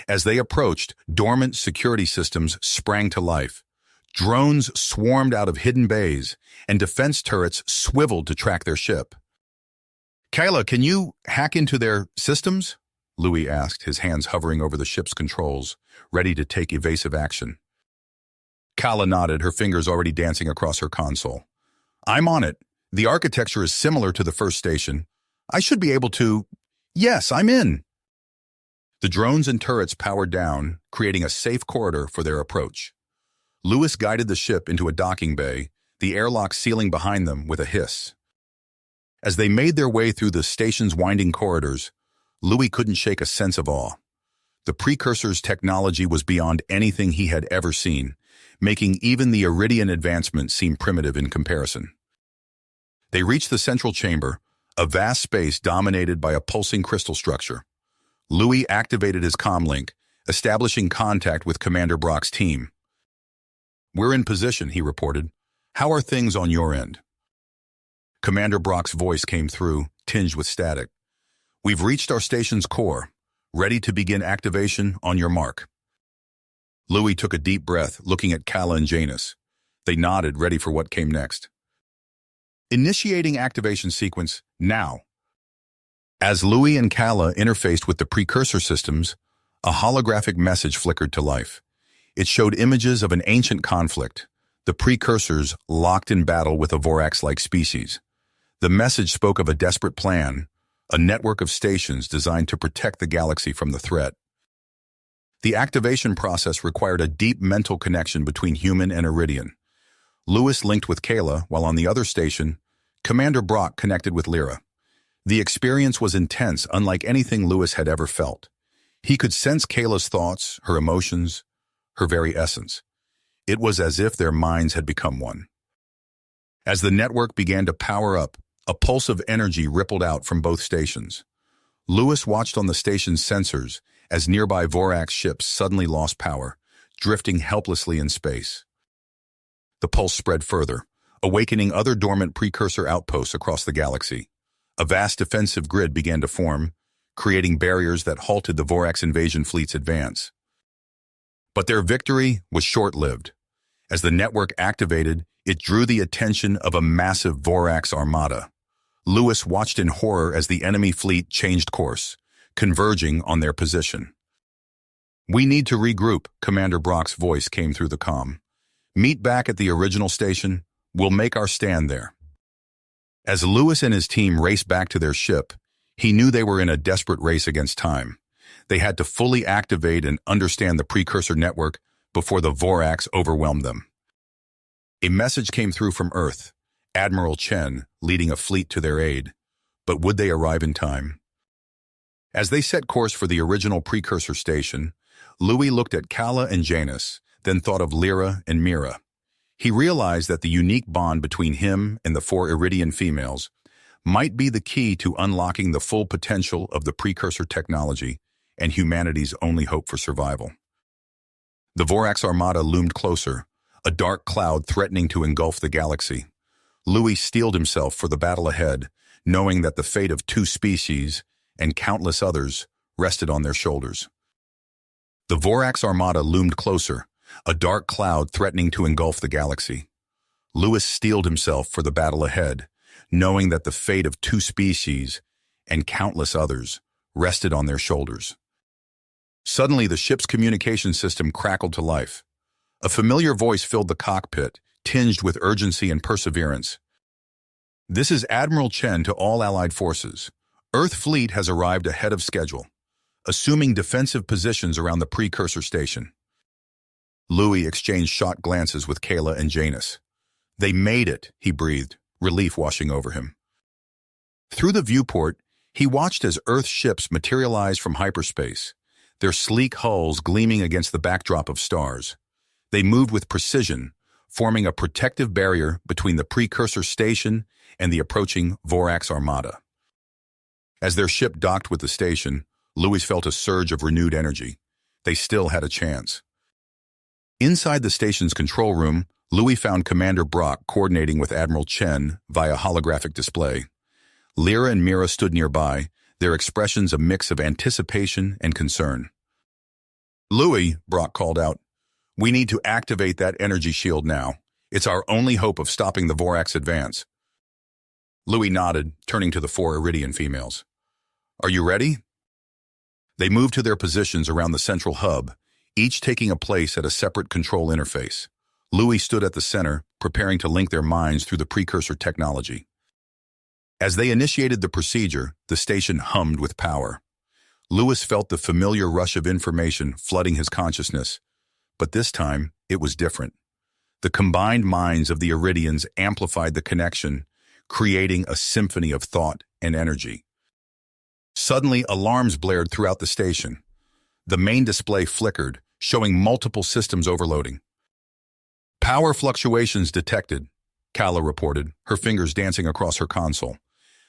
[SPEAKER 1] As they approached, dormant security systems sprang to life. Drones swarmed out of hidden bays, and defense turrets swiveled to track their ship. "Kala, can you hack into their systems?" Louis asked, his hands hovering over the ship's controls, ready to take evasive action. Kala nodded, her fingers already dancing across her console. "I'm on it. The architecture is similar to the first station. I should be able to... Yes, I'm in." The drones and turrets powered down, creating a safe corridor for their approach. Louis guided the ship into a docking bay, the airlock sealing behind them with a hiss. As they made their way through the station's winding corridors, Louis couldn't shake a sense of awe. The precursor's technology was beyond anything he had ever seen, making even the Iridian advancement seem primitive in comparison. They reached the central chamber, a vast space dominated by a pulsing crystal structure. Louis activated his comlink, establishing contact with Commander Brock's team. "We're in position," he reported. "How are things on your end?" Commander Brock's voice came through, tinged with static. "We've reached our station's core, ready to begin activation on your mark." Louis took a deep breath, looking at Kala and Janus. They nodded, ready for what came next. "Initiating activation sequence now." As Louis and Kala interfaced with the precursor systems, A holographic message flickered to life. It showed images of an ancient conflict, the precursors locked in battle with a Vorax-like species. The message spoke of a desperate plan, a network of stations designed to protect the galaxy from the threat. The activation process required a deep mental connection between human and Iridian. Lewis linked with Kayla, while on the other station, Commander Brock connected with Lyra. The experience was intense, unlike anything Lewis had ever felt. He could sense Kayla's thoughts, her emotions, her very essence. It was as if their minds had become one. As the network began to power up, a pulse of energy rippled out from both stations. Lewis watched on the station's sensors as nearby Vorax ships suddenly lost power, drifting helplessly in space. The pulse spread further, awakening other dormant precursor outposts across the galaxy. A vast defensive grid began to form, creating barriers that halted the Vorax invasion fleet's advance. But their victory was short-lived. As the network activated, it drew the attention of a massive Vorax armada. Lewis watched in horror as the enemy fleet changed course, converging on their position. "We need to regroup," Commander Brock's voice came through the comm. "Meet back at the original station. We'll make our stand there." As Lewis and his team raced back to their ship, he knew they were in a desperate race against time. They had to fully activate and understand the precursor network before the Vorax overwhelmed them. A message came through from Earth, Admiral Chen leading a fleet to their aid. But would they arrive in time? As they set course for the original precursor station, Louis looked at Kala and Janus, then thought of Lyra and Mira. He realized that the unique bond between him and the 4 Iridian females might be the key to unlocking the full potential of the precursor technology and humanity's only hope for survival. The Vorax armada loomed closer, a dark cloud threatening to engulf the galaxy. Louis steeled himself for the battle ahead, knowing that the fate of 2 species and countless others rested on their shoulders. The Vorax armada loomed closer, a dark cloud threatening to engulf the galaxy. Louis steeled himself for the battle ahead, knowing that the fate of 2 species and countless others rested on their shoulders. Suddenly, the ship's communication system crackled to life. A familiar voice filled the cockpit, tinged with urgency and perseverance. "This is Admiral Chen to all Allied forces. Earth fleet has arrived ahead of schedule, assuming defensive positions around the precursor station." Louis exchanged shocked glances with Kayla and Janus. "They made it," he breathed, relief washing over him. Through the viewport, he watched as Earth ships materialized from hyperspace, their sleek hulls gleaming against the backdrop of stars. They moved with precision, forming a protective barrier between the precursor station and the approaching Vorax armada. As their ship docked with the station, Louis felt a surge of renewed energy. They still had a chance. Inside the station's control room, Louis found Commander Brock coordinating with Admiral Chen via holographic display. Lyra and Mira stood nearby, their expressions a mix of anticipation and concern. "Louis," Brock called out, "we need to activate that energy shield now. It's our only hope of stopping the Vorax advance." Louis nodded, turning to the 4 Iridian females. "Are you ready?" They moved to their positions around the central hub, each taking a place at a separate control interface. Louis stood at the center, preparing to link their minds through the precursor technology. As they initiated the procedure, the station hummed with power. Louis felt the familiar rush of information flooding his consciousness, but this time it was different. The combined minds of the Iridians amplified the connection, creating a symphony of thought and energy. Suddenly, alarms blared throughout the station. The main display flickered, showing multiple systems overloading. "Power fluctuations detected," Kala reported, her fingers dancing across her console.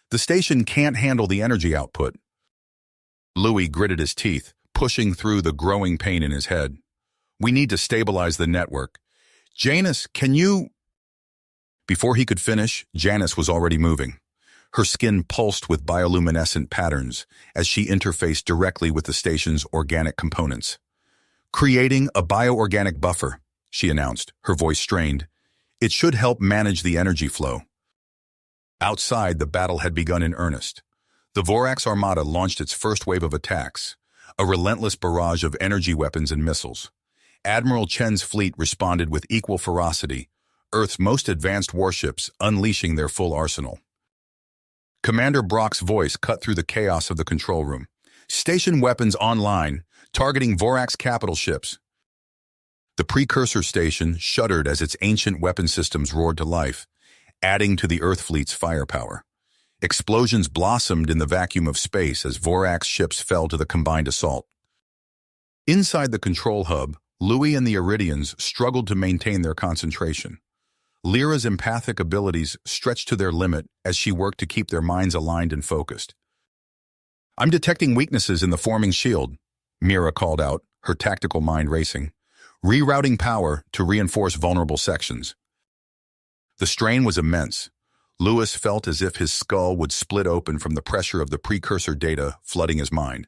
[SPEAKER 1] "The station can't handle the energy output." Louis gritted his teeth, pushing through the growing pain in his head. "We need to stabilize the network. Janus, can you—" Before he could finish, Janus was already moving. Her skin pulsed with bioluminescent patterns as she interfaced directly with the station's organic components. "Creating a bioorganic buffer," she announced, her voice strained. "It should help manage the energy flow." Outside, the battle had begun in earnest. The Vorax armada launched its first wave of attacks, a relentless barrage of energy weapons and missiles. Admiral Chen's fleet responded with equal ferocity, Earth's most advanced warships unleashing their full arsenal. Commander Brock's voice cut through the chaos of the control room. Station weapons online, targeting Vorax capital ships. The precursor station shuddered as its ancient weapon systems roared to life, adding to the Earth fleet's firepower. Explosions blossomed in the vacuum of space as Vorax ships fell to the combined assault. Inside the control hub, Louis and the Iridians struggled to maintain their concentration. Lyra's empathic abilities stretched to their limit as she worked to keep their minds aligned and focused. I'm detecting weaknesses in the forming shield, Mira called out, her tactical mind racing, rerouting power to reinforce vulnerable sections. The strain was immense. Louis felt as if his skull would split open from the pressure of the precursor data flooding his mind.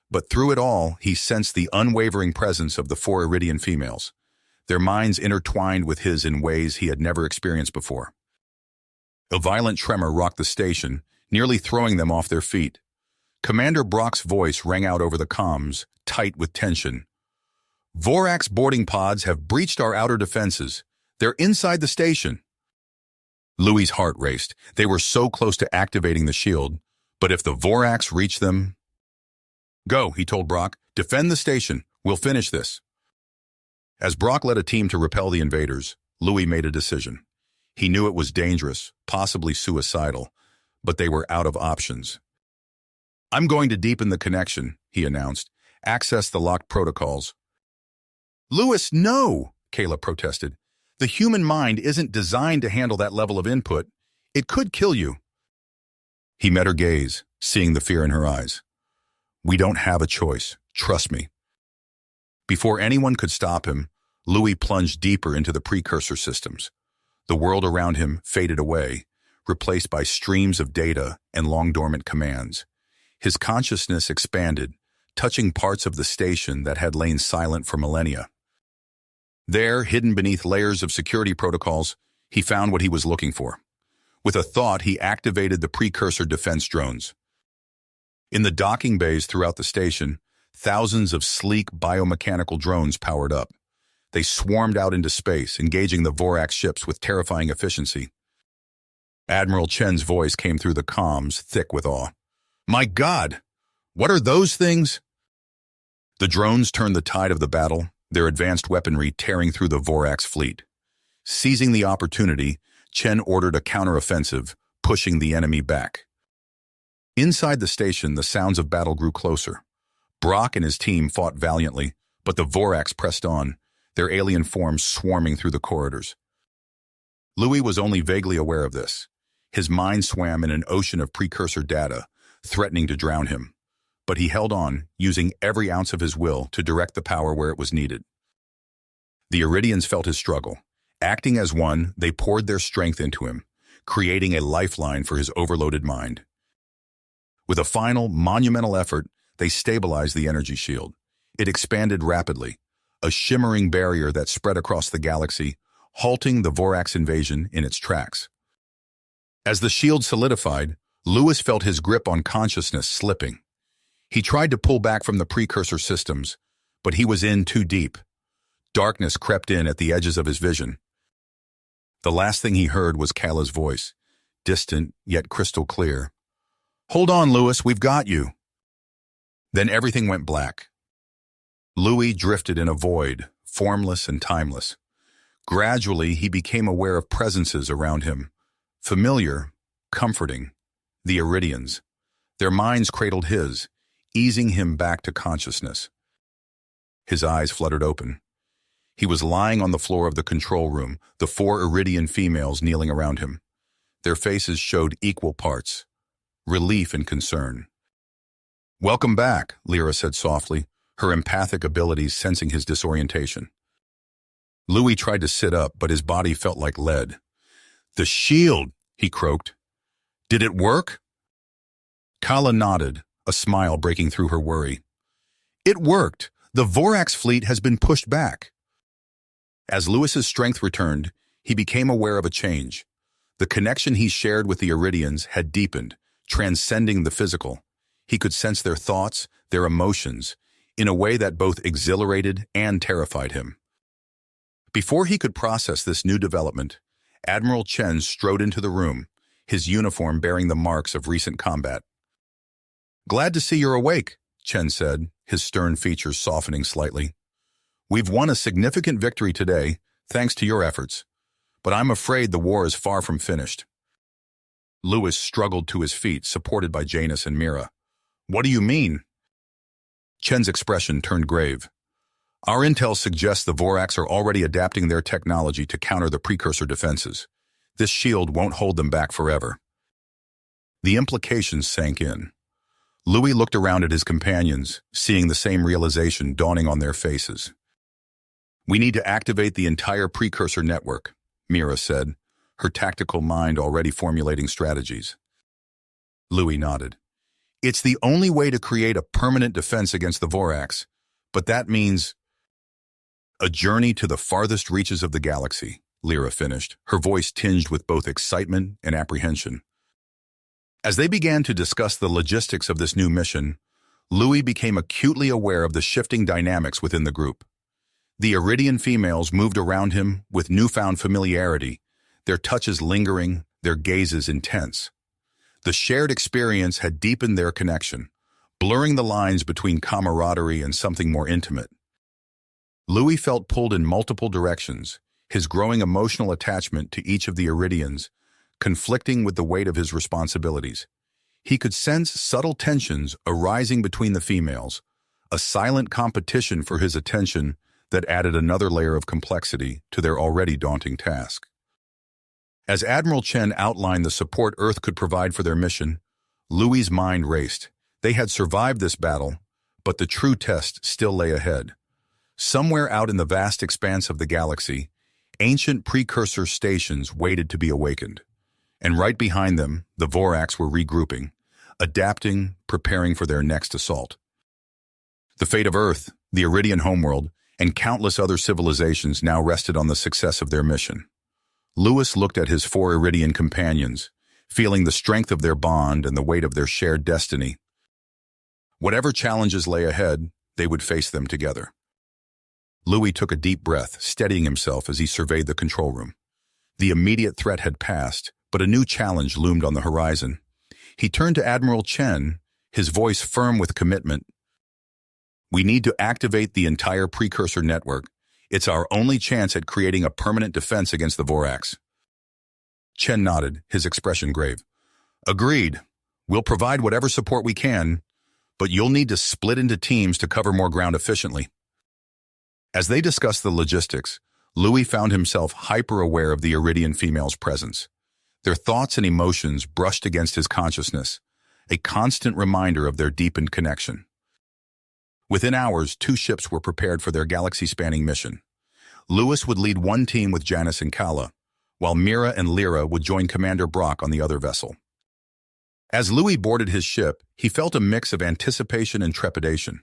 [SPEAKER 1] But through it all, he sensed the unwavering presence of the 4 Iridian females. Their minds intertwined with his in ways he had never experienced before. A violent tremor rocked the station, nearly throwing them off their feet. Commander Brock's voice rang out over the comms, tight with tension. Vorax boarding pods have breached our outer defenses. They're inside the station. Louis's heart raced. They were so close to activating the shield, but if the Vorax reached them... Go, he told Brock. Defend the station. We'll finish this. As Brock led a team to repel the invaders, Louis made a decision. He knew it was dangerous, possibly suicidal, but they were out of options. I'm going to deepen the connection, he announced. Access the locked protocols. Louis, no, Kayla protested. The human mind isn't designed to handle that level of input. It could kill you. He met her gaze, seeing the fear in her eyes. We don't have a choice. Trust me. Before anyone could stop him, Louis plunged deeper into the precursor systems. The world around him faded away, replaced by streams of data and long-dormant commands. His consciousness expanded, touching parts of the station that had lain silent for millennia. There, hidden beneath layers of security protocols, he found what he was looking for. With a thought, he activated the precursor defense drones. In the docking bays throughout the station, thousands of sleek biomechanical drones powered up. They swarmed out into space, engaging the Vorax ships with terrifying efficiency. Admiral Chen's voice came through the comms, thick with awe. My God! What are those things? The drones turned the tide of the battle, their advanced weaponry tearing through the Vorax fleet. Seizing the opportunity, Chen ordered a counteroffensive, pushing the enemy back. Inside the station, the sounds of battle grew closer. Brock and his team fought valiantly, but the Vorax pressed on, their alien forms swarming through the corridors. Louis was only vaguely aware of this. His mind swam in an ocean of precursor data, threatening to drown him. But he held on, using every ounce of his will to direct the power where it was needed. The Iridians felt his struggle. Acting as one, they poured their strength into him, creating a lifeline for his overloaded mind. With a final, monumental effort, they stabilized the energy shield. It expanded rapidly, a shimmering barrier that spread across the galaxy, halting the Vorax invasion in its tracks. As the shield solidified, Louis felt his grip on consciousness slipping. He tried to pull back from the precursor systems, but he was in too deep. Darkness crept in at the edges of his vision. The last thing he heard was Kayla's voice, distant yet crystal clear. Hold on, Louis, we've got you. Then everything went black. Louis drifted in a void, formless and timeless. Gradually, he became aware of presences around him, familiar, comforting, the Iridians. Their minds cradled his, easing him back to consciousness. His eyes fluttered open. He was lying on the floor of the control room, the 4 Iridian females kneeling around him. Their faces showed equal parts, relief and concern. Welcome back, Lyra said softly, her empathic abilities sensing his disorientation. Louis tried to sit up, but his body felt like lead. The shield, he croaked. Did it work? Kala nodded, a smile breaking through her worry. It worked. The Vorax fleet has been pushed back. As Louis's strength returned, he became aware of a change. The connection he shared with the Iridians had deepened, transcending the physical. He could sense their thoughts, their emotions, in a way that both exhilarated and terrified him. Before he could process this new development, Admiral Chen strode into the room, his uniform bearing the marks of recent combat. "Glad to see you're awake," Chen said, his stern features softening slightly. "We've won a significant victory today, thanks to your efforts, but I'm afraid the war is far from finished." Lewis struggled to his feet, supported by Janus and Mira. "What do you mean?" Chen's expression turned grave. "Our intel suggests the Vorax are already adapting their technology to counter the precursor defenses. This shield won't hold them back forever." The implications sank in. Louis looked around at his companions, seeing the same realization dawning on their faces. "We need to activate the entire precursor network," Mira said, her tactical mind already formulating strategies. Louis nodded. "It's the only way to create a permanent defense against the Vorax, but that means a journey to the farthest reaches of the galaxy," Lyra finished, her voice tinged with both excitement and apprehension. As they began to discuss the logistics of this new mission, Louis became acutely aware of the shifting dynamics within the group. The Iridian females moved around him with newfound familiarity, their touches lingering, their gazes intense. The shared experience had deepened their connection, blurring the lines between camaraderie and something more intimate. Louis felt pulled in multiple directions, his growing emotional attachment to each of the Iridians conflicting with the weight of his responsibilities. He could sense subtle tensions arising between the females, a silent competition for his attention that added another layer of complexity to their already daunting task. As Admiral Chen outlined the support Earth could provide for their mission, Louis's mind raced. They had survived this battle, but the true test still lay ahead. Somewhere out in the vast expanse of the galaxy, ancient precursor stations waited to be awakened. And right behind them, the Vorax were regrouping, adapting, preparing for their next assault. The fate of Earth, the Iridian homeworld, and countless other civilizations now rested on the success of their mission. Louis looked at his 4 Iridian companions, feeling the strength of their bond and the weight of their shared destiny. Whatever challenges lay ahead, they would face them together. Louis took a deep breath, steadying himself as he surveyed the control room. The immediate threat had passed, but a new challenge loomed on the horizon. He turned to Admiral Chen, his voice firm with commitment. "We need to activate the entire precursor network. It's our only chance at creating a permanent defense against the Vorax." Chen nodded, his expression grave. "Agreed. We'll provide whatever support we can, but you'll need to split into teams to cover more ground efficiently." As they discussed the logistics, Louis found himself hyper-aware of the Iridian females' presence. Their thoughts and emotions brushed against his consciousness, a constant reminder of their deepened connection. Within hours, 2 ships were prepared for their galaxy-spanning mission. Louis would lead one team with Janus and Kala, while Mira and Lyra would join Commander Brock on the other vessel. As Louis boarded his ship, he felt a mix of anticipation and trepidation.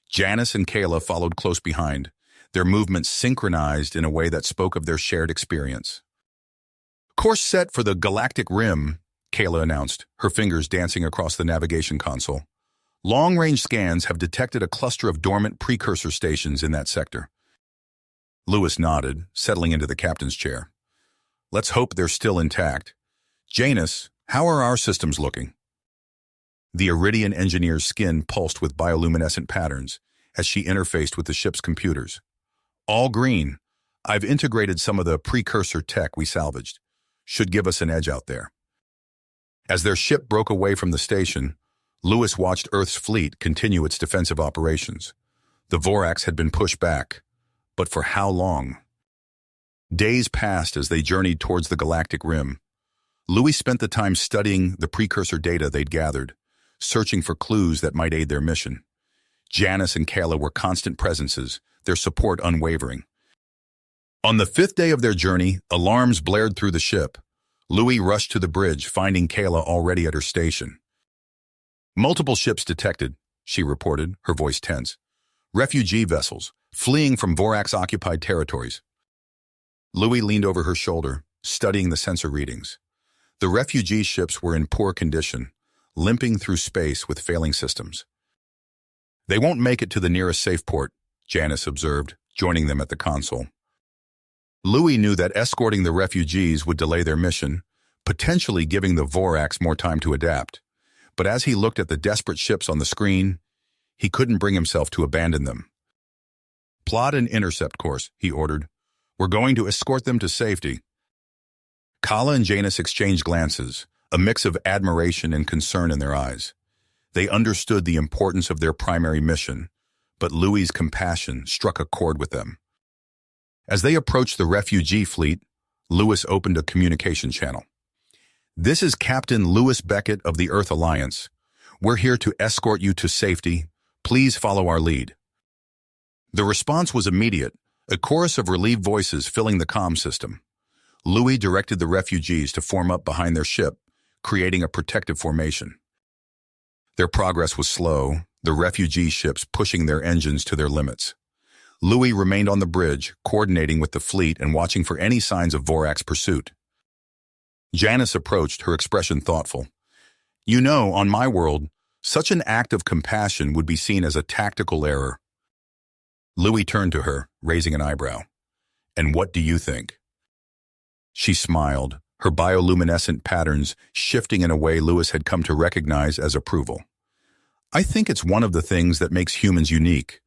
[SPEAKER 1] Janus and Kala followed close behind, their movements synchronized in a way that spoke of their shared experience. "Course set for the galactic rim," Kayla announced, her fingers dancing across the navigation console. "Long-range scans have detected a cluster of dormant precursor stations in that sector." Louis nodded, settling into the captain's chair. "Let's hope they're still intact. Janus, how are our systems looking?" The Iridian engineer's skin pulsed with bioluminescent patterns as she interfaced with the ship's computers. "All green. I've integrated some of the precursor tech we salvaged. Should give us an edge out there." As their ship broke away from the station, Louis watched Earth's fleet continue its defensive operations. The Vorax had been pushed back, but for how long? Days passed as they journeyed towards the galactic rim. Louis spent the time studying the precursor data they'd gathered, searching for clues that might aid their mission. Janus and Kala were constant presences, their support unwavering. On the 5th day of their journey, alarms blared through the ship. Louis rushed to the bridge, finding Kayla already at her station. "Multiple ships detected," she reported, her voice tense. "Refugee vessels, fleeing from Vorax-occupied territories." Louis leaned over her shoulder, studying the sensor readings. The refugee ships were in poor condition, limping through space with failing systems. They won't make it to the nearest safe port, Janice observed, joining them at the console. Louis knew that escorting the refugees would delay their mission, potentially giving the Vorax more time to adapt. But as he looked at the desperate ships on the screen, he couldn't bring himself to abandon them. "Plot an intercept course," he ordered. "We're going to escort them to safety." Kala and Janus exchanged glances, a mix of admiration and concern in their eyes. They understood the importance of their primary mission, but Louis's compassion struck a chord with them. As they approached the refugee fleet, Louis opened a communication channel. "This is Captain Louis Beckett of the Earth Alliance. We're here to escort you to safety. Please follow our lead." The response was immediate, a chorus of relieved voices filling the comm system. Louis directed the refugees to form up behind their ship, creating a protective formation. Their progress was slow, the refugee ships pushing their engines to their limits. Louis remained on the bridge, coordinating with the fleet and watching for any signs of Vorax pursuit. Janice approached, her expression thoughtful. "You know, on my world, such an act of compassion would be seen as a tactical error." Louis turned to her, raising an eyebrow. "And what do you think?" She smiled, her bioluminescent patterns shifting in a way Louis had come to recognize as approval. "I think it's one of the things that makes humans unique,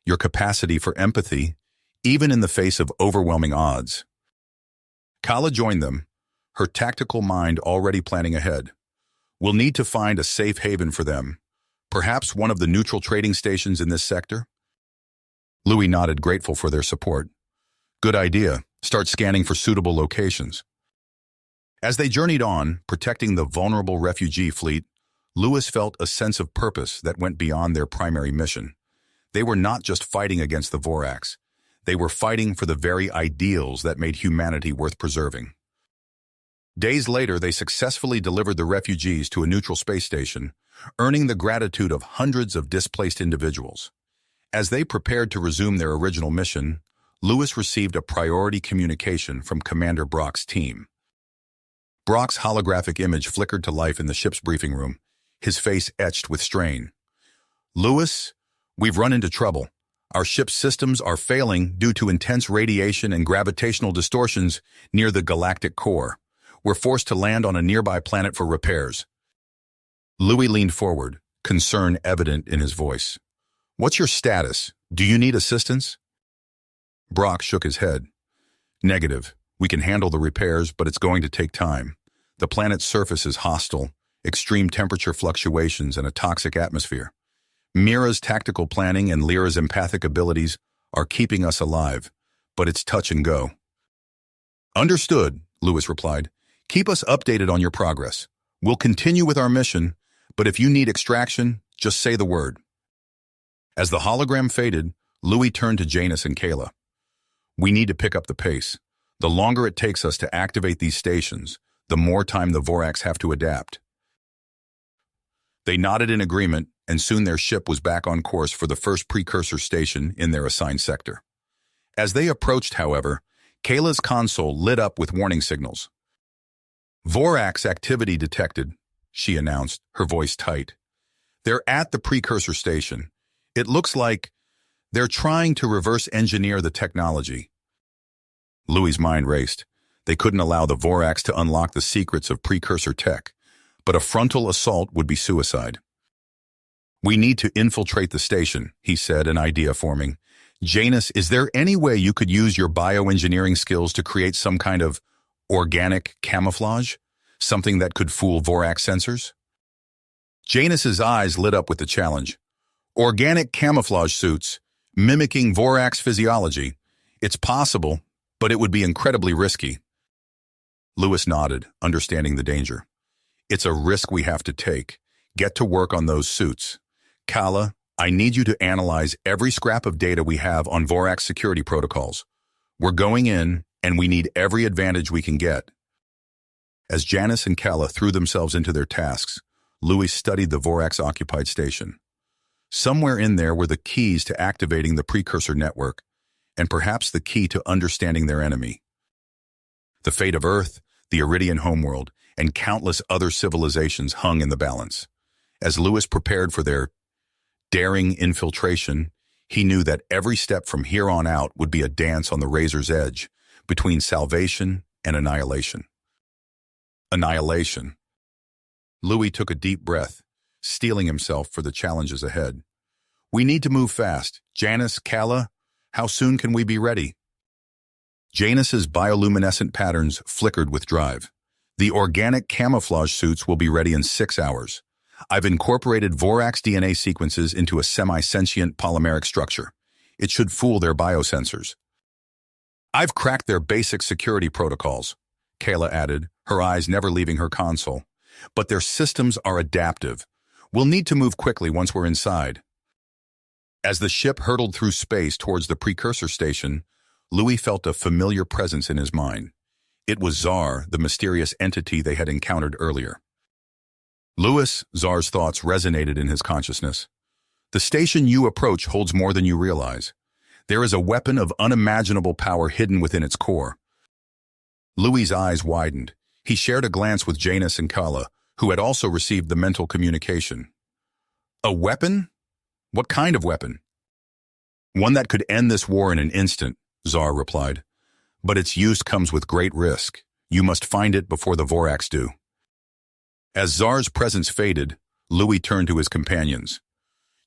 [SPEAKER 1] your capacity for empathy, even in the face of overwhelming odds." Kala joined them, her tactical mind already planning ahead. "We'll need to find a safe haven for them, perhaps one of the neutral trading stations in this sector?" Louis nodded, grateful for their support. "Good idea. Start scanning for suitable locations." As they journeyed on, protecting the vulnerable refugee fleet, Louis felt a sense of purpose that went beyond their primary mission. They were not just fighting against the Vorax. They were fighting for the very ideals that made humanity worth preserving. Days later, they successfully delivered the refugees to a neutral space station, earning the gratitude of hundreds of displaced individuals. As they prepared to resume their original mission, Louis received a priority communication from Commander Brock's team. Brock's holographic image flickered to life in the ship's briefing room, his face etched with strain. "Louis, we've run into trouble. Our ship's systems are failing due to intense radiation and gravitational distortions near the galactic core. We're forced to land on a nearby planet for repairs." Louis leaned forward, concern evident in his voice. "What's your status? Do you need assistance?" Brock shook his head. "Negative. We can handle the repairs, but it's going to take time. The planet's surface is hostile, extreme temperature fluctuations, and a toxic atmosphere. Mira's tactical planning and Lyra's empathic abilities are keeping us alive, but it's touch and go." "Understood," Louis replied. "Keep us updated on your progress. We'll continue with our mission, but if you need extraction, just say the word." As the hologram faded, Louis turned to Janus and Kayla. "We need to pick up the pace. The longer it takes us to activate these stations, the more time the Vorax have to adapt." They nodded in agreement, and soon their ship was back on course for the first precursor station in their assigned sector. As they approached, however, Kayla's console lit up with warning signals. "Vorax activity detected," she announced, her voice tight. "They're at the precursor station. It looks like they're trying to reverse engineer the technology." Louis's mind raced. They couldn't allow the Vorax to unlock the secrets of precursor tech, but a frontal assault would be suicide. "We need to infiltrate the station," he said, an idea forming. "Janus, is there any way you could use your bioengineering skills to create some kind of organic camouflage? Something that could fool Vorax sensors?" Janus's eyes lit up with the challenge. "Organic camouflage suits, mimicking Vorax physiology. It's possible, but it would be incredibly risky." Louis nodded, understanding the danger. "It's a risk we have to take. Get to work on those suits. Kala, I need you to analyze every scrap of data we have on Vorax security protocols. We're going in, and we need every advantage we can get." As Janus and Kala threw themselves into their tasks, Louis studied the Vorax-occupied station. Somewhere in there were the keys to activating the precursor network, and perhaps the key to understanding their enemy. The fate of Earth, the Iridian homeworld, and countless other civilizations hung in the balance. As Louis prepared for their Daring infiltration, he knew that every step from here on out would be a dance on the razor's edge between salvation and annihilation. Annihilation. Louis took a deep breath, steeling himself for the challenges ahead. We need to move fast. Janice, Kala, how soon can we be ready? Janice's bioluminescent patterns flickered with drive. The organic camouflage suits will be ready in 6 hours. I've incorporated Vorax DNA sequences into a semi-sentient polymeric structure. It should fool their biosensors. I've cracked their basic security protocols, Kayla added, her eyes never leaving her console. But their systems are adaptive. We'll need to move quickly once we're inside. As the ship hurtled through space towards the precursor station, Louis felt a familiar presence in his mind. It was Zar, the mysterious entity they had encountered earlier. Louis, Zar's thoughts resonated in his consciousness. The station you approach holds more than you realize. There is a weapon of unimaginable power hidden within its core. Louis's eyes widened. He shared a glance with Janice and Kala, who had also received the mental communication. A weapon? What kind of weapon? One that could end this war in an instant, Zar replied. But its use comes with great risk. You must find it before the Vorax do. As Zar's presence faded, Louis turned to his companions.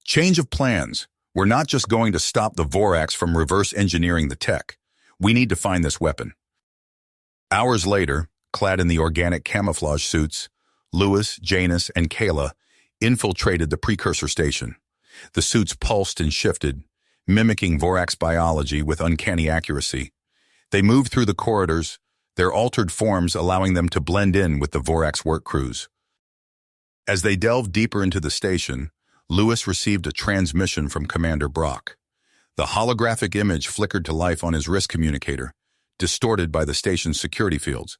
[SPEAKER 1] Change of plans. We're not just going to stop the Vorax from reverse engineering the tech. We need to find this weapon. Hours later, clad in the organic camouflage suits, Louis, Janice, and Kayla infiltrated the precursor station. The suits pulsed and shifted, mimicking Vorax biology with uncanny accuracy. They moved through the corridors, their altered forms allowing them to blend in with the Vorax work crews. As they delved deeper into the station, Louis received a transmission from Commander Brock. The holographic image flickered to life on his wrist communicator, distorted by the station's security fields.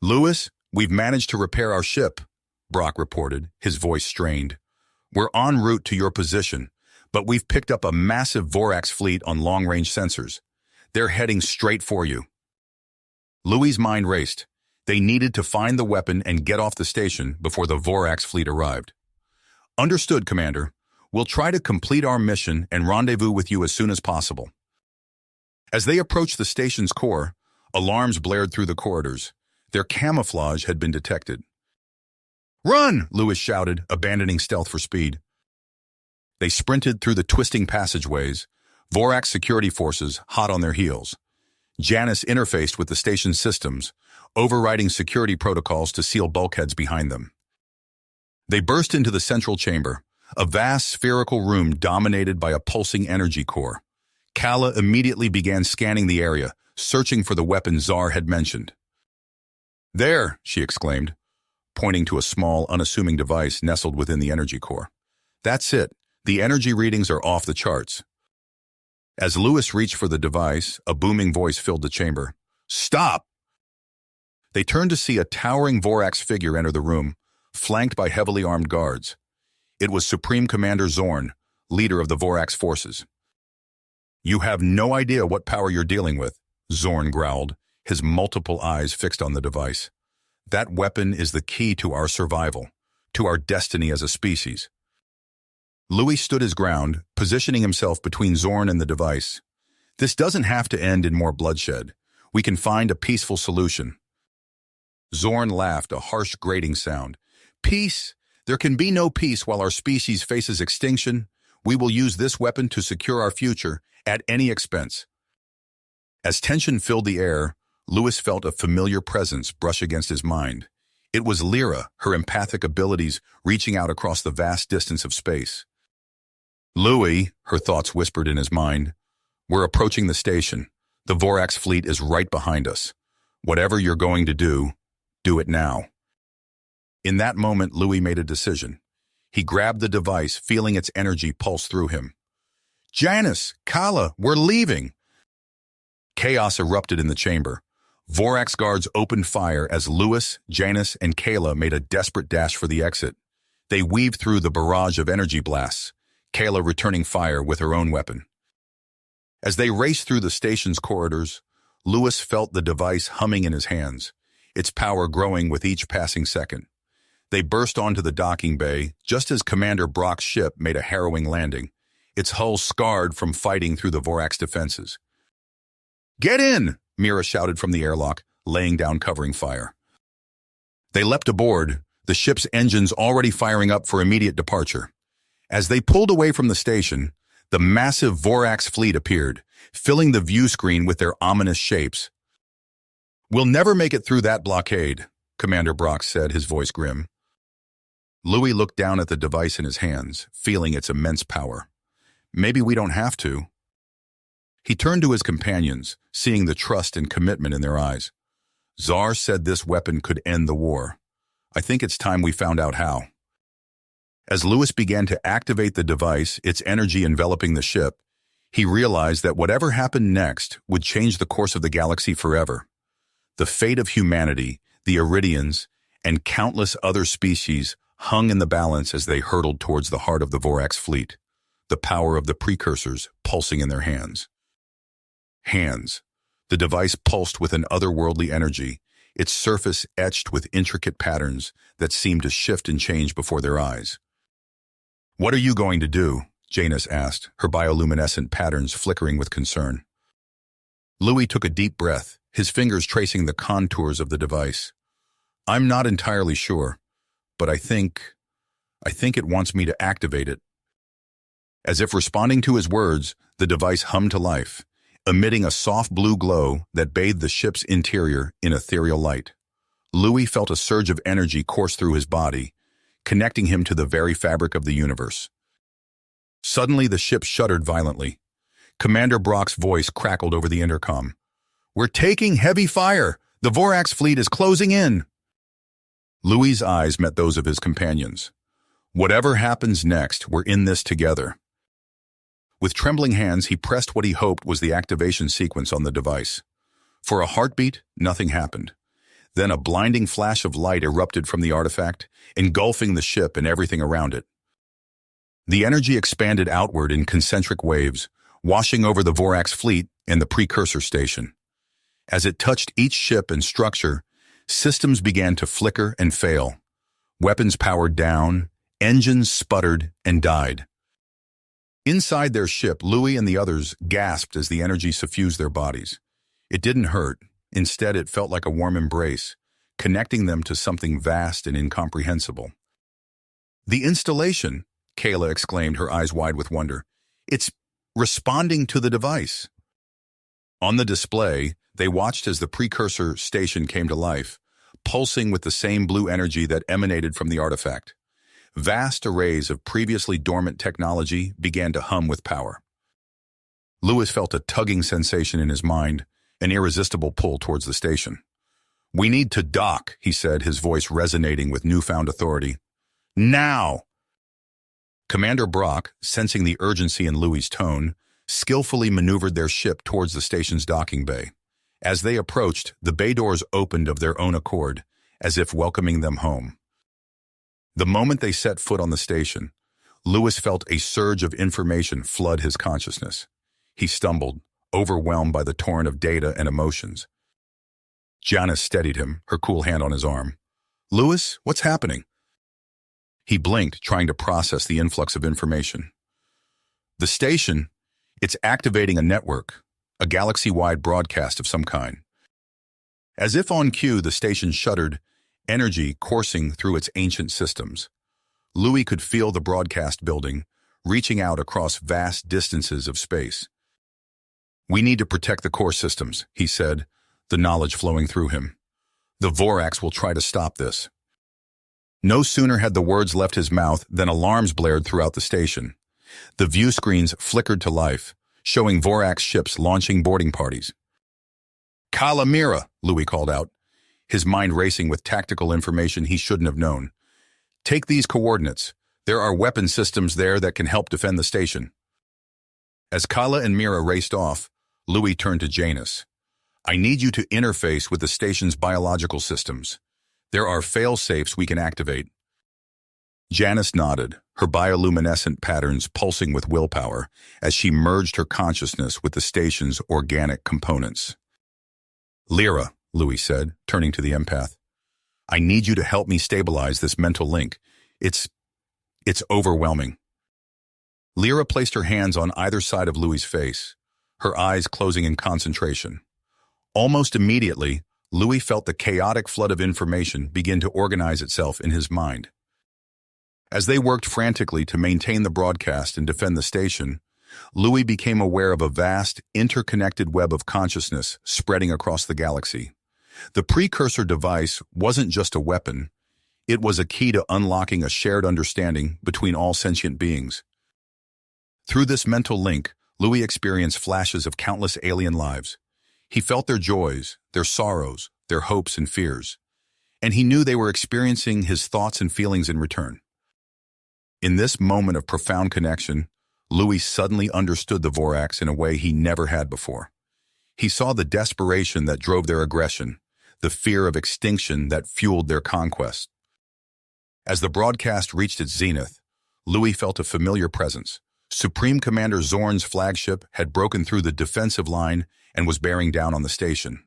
[SPEAKER 1] Louis, we've managed to repair our ship, Brock reported, his voice strained. We're en route to your position, but we've picked up a massive Vorax fleet on long-range sensors. They're heading straight for you. Louis's mind raced. They needed to find the weapon and get off the station before the Vorax fleet arrived. Understood, Commander. We'll try to complete our mission and rendezvous with you as soon as possible. As they approached the station's core, alarms blared through the corridors. Their camouflage had been detected. Run! Louis shouted, abandoning stealth for speed. They sprinted through the twisting passageways, Vorax security forces hot on their heels. Janice interfaced with the station's systems, overriding security protocols to seal bulkheads behind them. They burst into the central chamber, a vast spherical room dominated by a pulsing energy core. Kala immediately began scanning the area, searching for the weapon Zar had mentioned. There, she exclaimed, pointing to a small, unassuming device nestled within the energy core. That's it. The energy readings are off the charts. As Louis reached for the device, a booming voice filled the chamber. Stop! They turned to see a towering Vorax figure enter the room, flanked by heavily armed guards. It was Supreme Commander Zorn, leader of the Vorax forces. You have no idea what power you're dealing with, Zorn growled, his multiple eyes fixed on the device. That weapon is the key to our survival, to our destiny as a species. Louis stood his ground, positioning himself between Zorn and the device. This doesn't have to end in more bloodshed. We can find a peaceful solution. Zorn laughed, a harsh grating sound. Peace? There can be no peace while our species faces extinction. We will use this weapon to secure our future at any expense. As tension filled the air, Louis felt a familiar presence brush against his mind. It was Lyra, her empathic abilities reaching out across the vast distance of space. Louis, her thoughts whispered in his mind, we're approaching the station. The Vorax fleet is right behind us. Whatever you're going to do it now. In that moment, Louis made a decision. He grabbed the device, feeling its energy pulse through him. Janice, Kala, we're leaving! Chaos erupted in the chamber. Vorax guards opened fire as Louis, Janice, and Kayla made a desperate dash for the exit. They weaved through the barrage of energy blasts, Kayla returning fire with her own weapon. As they raced through the station's corridors, Louis felt the device humming in his hands, its power growing with each passing second. They burst onto the docking bay just as Commander Brock's ship made a harrowing landing, its hull scarred from fighting through the Vorax defenses. "Get in!" Mira shouted from the airlock, laying down covering fire. They leapt aboard, the ship's engines already firing up for immediate departure. As they pulled away from the station, the massive Vorax fleet appeared, filling the view screen with their ominous shapes. "We'll never make it through that blockade," Commander Brock said, his voice grim. Louis looked down at the device in his hands, feeling its immense power. "Maybe we don't have to." He turned to his companions, seeing the trust and commitment in their eyes. "Tsar said this weapon could end the war. I think it's time we found out how." As Louis began to activate the device, its energy enveloping the ship, he realized that whatever happened next would change the course of the galaxy forever. The fate of humanity, the Iridians, and countless other species hung in the balance as they hurtled towards the heart of the Vorax fleet, the power of the precursors pulsing in their hands. Hands. The device pulsed with an otherworldly energy, its surface etched with intricate patterns that seemed to shift and change before their eyes. "What are you going to do?" Janus asked, her bioluminescent patterns flickering with concern. Louis took a deep breath, his fingers tracing the contours of the device. "I'm not entirely sure, but I think it wants me to activate it." As if responding to his words, the device hummed to life, emitting a soft blue glow that bathed the ship's interior in ethereal light. Louis felt a surge of energy course through his body, connecting him to the very fabric of the universe. Suddenly, the ship shuddered violently. Commander Brock's voice crackled over the intercom. "We're taking heavy fire! The Vorax fleet is closing in!" Louis's eyes met those of his companions. Whatever happens next, we're in this together. With trembling hands, he pressed what he hoped was the activation sequence on the device. For a heartbeat, nothing happened. Then a blinding flash of light erupted from the artifact, engulfing the ship and everything around it. The energy expanded outward in concentric waves, washing over the Vorax fleet and the precursor station. As it touched each ship and structure, systems began to flicker and fail. Weapons powered down, engines sputtered and died. Inside their ship, Louis and the others gasped as the energy suffused their bodies. It didn't hurt. Instead, it felt like a warm embrace, connecting them to something vast and incomprehensible. "The installation," Kayla exclaimed, her eyes wide with wonder. "It's responding to the device." On the display, they watched as the precursor station came to life, pulsing with the same blue energy that emanated from the artifact. Vast arrays of previously dormant technology began to hum with power. Louis felt a tugging sensation in his mind, an irresistible pull towards the station. "We need to dock," he said, his voice resonating with newfound authority. "Now!" Commander Brock, sensing the urgency in Louis's tone, skillfully maneuvered their ship towards the station's docking bay. As they approached, the bay doors opened of their own accord, as if welcoming them home. The moment they set foot on the station, Louis felt a surge of information flood his consciousness. He stumbled, overwhelmed by the torrent of data and emotions. Janus steadied him, her cool hand on his arm. "Louis, what's happening?" He blinked, trying to process the influx of information. "The station, it's activating a network, a galaxy-wide broadcast of some kind." As if on cue, the station shuddered, energy coursing through its ancient systems. Louis could feel the broadcast building, reaching out across vast distances of space. "We need to protect the core systems," he said, the knowledge flowing through him. "The Vorax will try to stop this." No sooner had the words left his mouth than alarms blared throughout the station. The view screens flickered to life, showing Vorax ships launching boarding parties. "Kala Mira," Louis called out, his mind racing with tactical information he shouldn't have known. "Take these coordinates. There are weapon systems there that can help defend the station." As Kala and Mira raced off, Louis turned to Janus. "I need you to interface with the station's biological systems. There are fail-safes we can activate." Janus nodded, her bioluminescent patterns pulsing with willpower as she merged her consciousness with the station's organic components. "Lyra," Louis said, turning to the empath. I need you to help me stabilize this mental link. It's overwhelming. Lyra placed her hands on either side of Louis's face, her eyes closing in concentration. Almost immediately, Louis felt the chaotic flood of information begin to organize itself in his mind. As they worked frantically to maintain the broadcast and defend the station, Louis became aware of a vast, interconnected web of consciousness spreading across the galaxy. The precursor device wasn't just a weapon, it was a key to unlocking a shared understanding between all sentient beings. Through this mental link, Louis experienced flashes of countless alien lives. He felt their joys, their sorrows, their hopes and fears, and he knew they were experiencing his thoughts and feelings in return. In this moment of profound connection, Louis suddenly understood the Vorax in a way he never had before. He saw the desperation that drove their aggression, the fear of extinction that fueled their conquest. As the broadcast reached its zenith, Louis felt a familiar presence. Supreme Commander Zorn's flagship had broken through the defensive line and was bearing down on the station.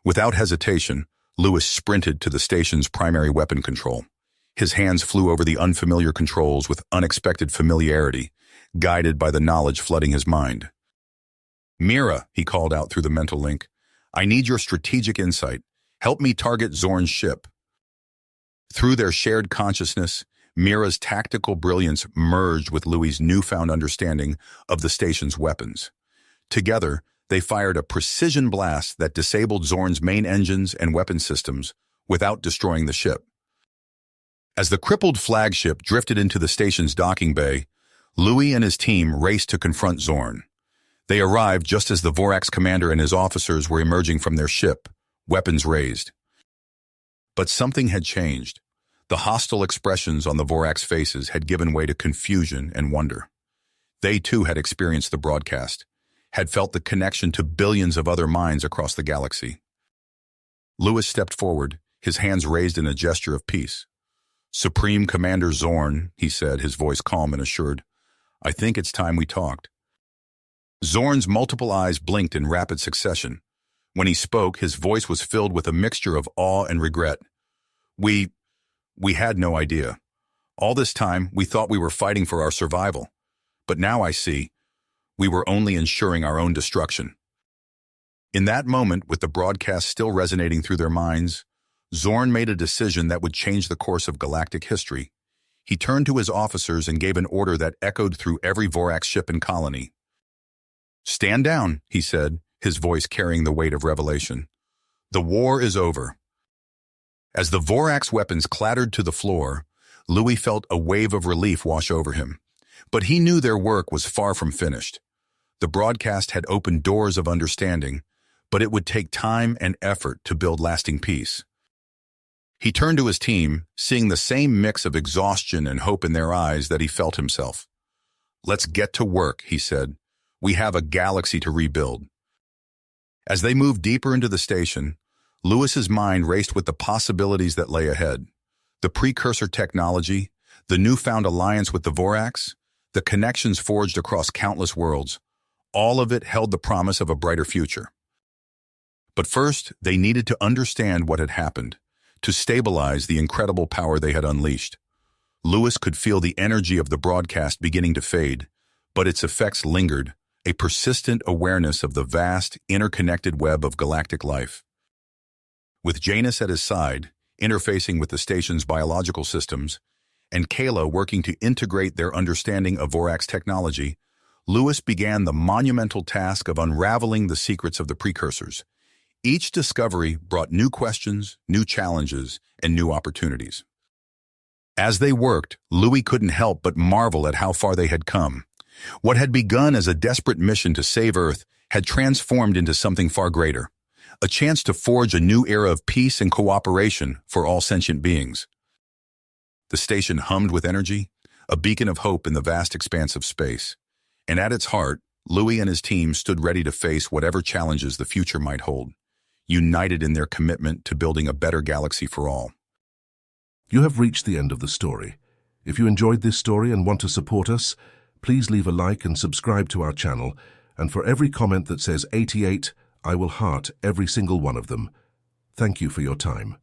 [SPEAKER 1] Without hesitation, Louis sprinted to the station's primary weapon control. His hands flew over the unfamiliar controls with unexpected familiarity, guided by the knowledge flooding his mind. "Mira," he called out through the mental link, "I need your strategic insight. Help me target Zorn's ship." Through their shared consciousness, Mira's tactical brilliance merged with Louis's newfound understanding of the station's weapons. Together, they fired a precision blast that disabled Zorn's main engines and weapon systems without destroying the ship. As the crippled flagship drifted into the station's docking bay, Louis and his team raced to confront Zorn. They arrived just as the Vorax commander and his officers were emerging from their ship, weapons raised. But something had changed. The hostile expressions on the Vorax faces had given way to confusion and wonder. They too had experienced the broadcast, had felt the connection to billions of other minds across the galaxy. Louis stepped forward, his hands raised in a gesture of peace. "Supreme Commander Zorn," he said, his voice calm and assured, "I think it's time we talked." Zorn's multiple eyes blinked in rapid succession. When he spoke, his voice was filled with a mixture of awe and regret. We had no idea. All this time, we thought we were fighting for our survival. But now I see, we were only ensuring our own destruction." In that moment, with the broadcast still resonating through their minds, Zorn made a decision that would change the course of galactic history. He turned to his officers and gave an order that echoed through every Vorax ship and colony. "Stand down," he said, his voice carrying the weight of revelation. "The war is over." As the Vorax weapons clattered to the floor, Louis felt a wave of relief wash over him. But he knew their work was far from finished. The broadcast had opened doors of understanding, but it would take time and effort to build lasting peace. He turned to his team, seeing the same mix of exhaustion and hope in their eyes that he felt himself. "Let's get to work," he said. "We have a galaxy to rebuild." As they moved deeper into the station, Louis's mind raced with the possibilities that lay ahead. The precursor technology, the newfound alliance with the Vorax, the connections forged across countless worlds, all of it held the promise of a brighter future. But first, they needed to understand what had happened, to stabilize the incredible power they had unleashed. Louis could feel the energy of the broadcast beginning to fade, but its effects lingered, a persistent awareness of the vast, interconnected web of galactic life. With Janus at his side, interfacing with the station's biological systems, and Kayla working to integrate their understanding of Vorax technology, Louis began the monumental task of unraveling the secrets of the precursors. Each discovery brought new questions, new challenges, and new opportunities. As they worked, Louis couldn't help but marvel at how far they had come. What had begun as a desperate mission to save Earth had transformed into something far greater, a chance to forge a new era of peace and cooperation for all sentient beings. The station hummed with energy, a beacon of hope in the vast expanse of space. And at its heart, Louis and his team stood ready to face whatever challenges the future might hold, united in their commitment to building a better galaxy for all.
[SPEAKER 2] You have reached the end of the story. If you enjoyed this story and want to support us, please leave a like and subscribe to our channel, and for every comment that says 88, I will heart every single one of them. Thank you for your time.